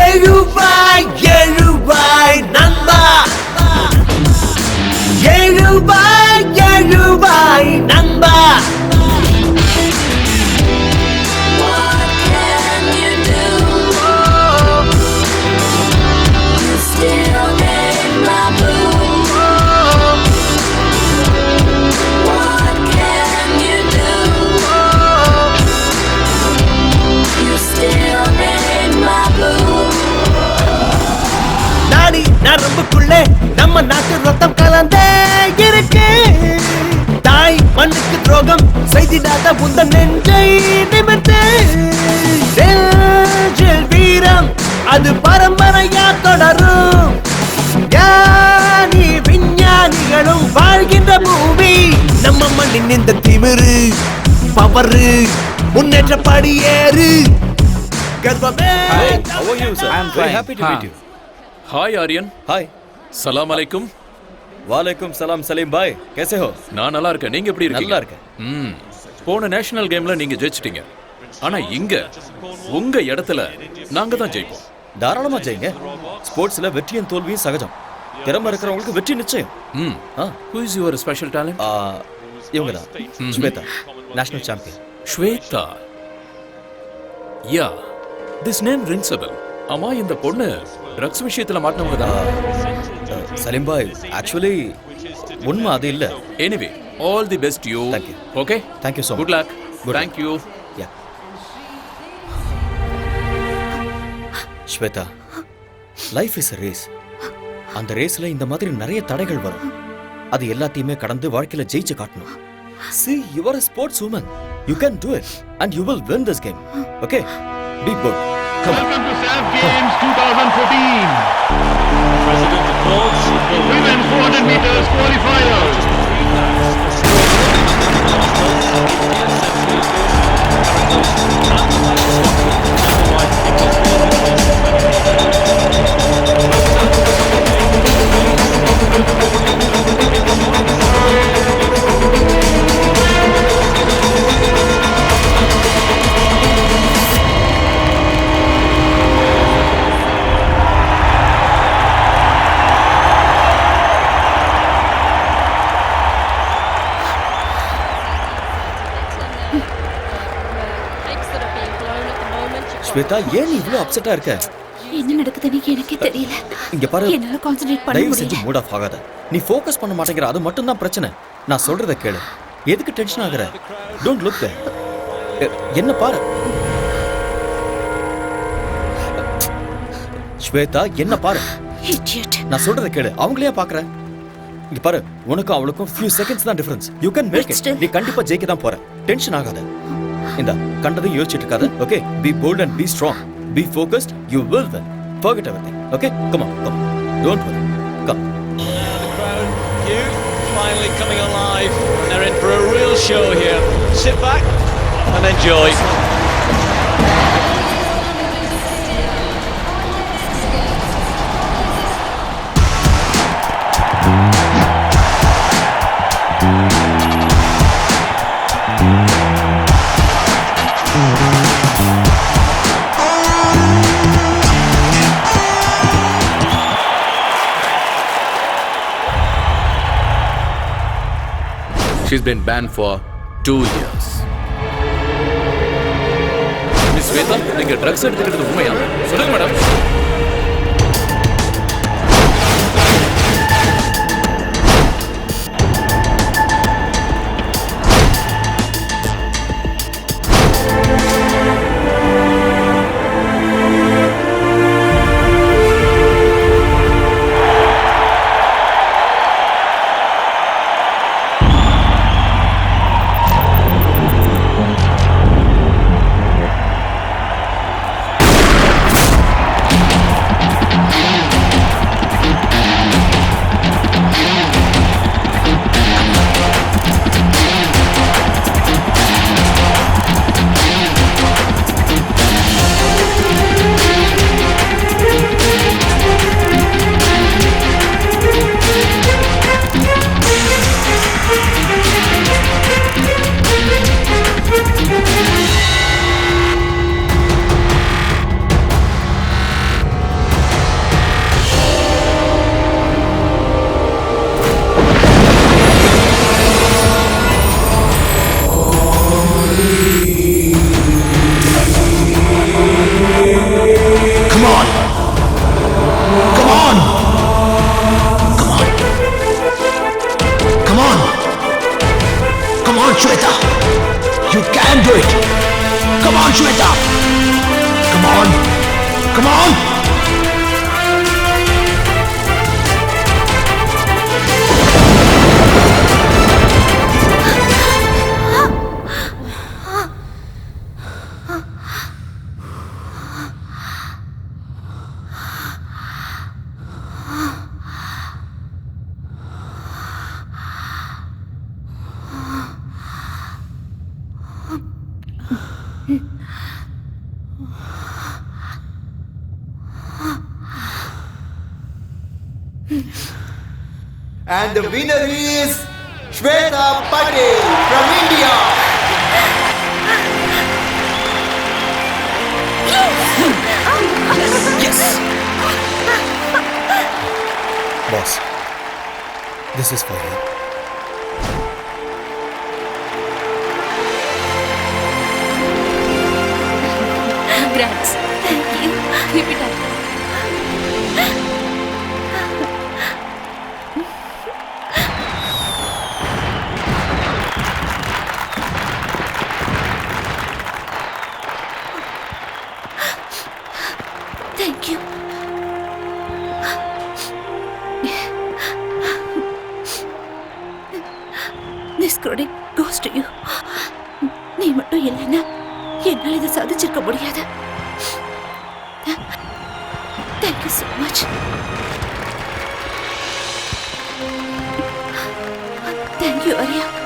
H: எழுவாய் எழுவாய் நண்பா, எழுவாய் எழுவாய் நண்பா. நரம்புக்குள்ளே நம்ம நாட்டு ரத்தம் கலந்தே இருக்கு. தாய் மண்ணுக்கு துரோகம் செய்திடாத உந்த நெஞ்சை நிமிர்த்து. நெஞ்சில் வீரம் அது பரம்பரையா தொடரும். ஞானி விஞ்ஞானிகளும் வாழ்கின்ற பூமி நம்ம மண்ணின் இந்த திமிரு பவரு முன்னேற்ற படியேறு. கர்வமே.
M: How are you, sir?
F: I am very happy to meet you.
M: हाय आर्यन.
F: हाय.
M: सलाम अलैकुम.
F: वालेकुम सलाम सलीम भाई, कैसे हो?
M: நான் நல்லா இருக்கேன். நீங்க எப்படி இருக்கீங்க?
F: நல்லா இருக்கேன்.
M: போன நேஷனல் கேம்ல நீங்க ஜெயிச்சிட்டீங்க. ஆனா இங்க உங்க இடத்துல நாங்க தான் ஜெயிப்போம்.
F: தாராளமா ஜெயிங்க. ஸ்போர்ட்ஸ்ல வெற்றியும் தோல்வியும் சகஜம். திறமை இருக்கிறவங்களுக்கு வெற்றி நிச்சயம்.
M: Who is your special talent?
F: இவங்க தான் Shweta, national champion.
M: Shweta, yeah, this name rings a bell. அம்மா, இந்த பொண்ணு ட்ரக்ஸ் விஷயத்துல மாட்டினவங்க தான்.
F: சலீம் பாய், ஆக்சுவலி உண்மை அது இல்ல.
M: Anyway, all the best you.
F: Thank you.
M: Okay,
F: thank you so much.
M: Good luck. Thank you.
F: Yeah Shweta, life is a race. அந்த ரேஸ்ல இந்த மாதிரி நிறைய தடைகள் வரும். அது எல்லாத்தையுமே கடந்து வாழ்க்கையில ஜெயிச்சு காட்டணும். See, you are a sports woman. You can do it and you will win this game. Okay? Be good. Come on.
L: Welcome to SAF Games 2014.
J: President applauds the
L: Women's 400 meters qualifiers.
F: Shweta, ஏன் நீ இவ்வளவு அப்செட்டா இருக்க?
G: என்ன நடக்குதுன்னு எனக்கே தெரியல.
F: இங்க பாரு,
G: என்னால கான்சென்ட்ரேட் பண்ண
F: தயவு செஞ்சு
G: முடியல.
F: மூட் ஆஃப் ஆகாத. நீ ஃபோக்கஸ் பண்ண மாட்டேங்கிற, அது மட்டும் தான் பிரச்சனை. நான் சொல்றத கேளு. எதுக்கு டென்ஷன் ஆகுற? Don't look there. என்ன பாரு ஸ்வேதா, என்ன பாரு.
G: Idiot.
F: நான் சொல்றத கேளு. அவங்களே பாக்குற. இங்க பாரு, உனக்கும் அவளுக்கும் few seconds தான் difference. You can make it. நீ கண்டிப்பா ஜெயிக்க தான் போற. டென்ஷன் ஆகாத. இந்த கண்டதையும் யோசிச்சுட்டு இருக்காத. Okay? Be bold and be strong. Be focused. You will win. Forget everything. Okay? Come on. Come on. Don't worry. Come.
J: The crowd, you finally coming alive. They're in for a real show here. Sit back and enjoy.
A: She's been banned for 2 years.
M: Miss Shweta, நீங்க drugs எடுத்துக்கிறது உண்மையா? சொல்லுங்க madam.
E: And the winner is Shweta Patel from India.
F: Yes. Boss, this is for you.
O: Congrats.
G: Thank you.
O: Keep it up.
G: Thank you. This credit goes to you. நீ மட்டும் இல்லைன்னா என்னால் இதை சாதிச்சிருக்க முடியாது. Thank you so much. Thank you, Arya.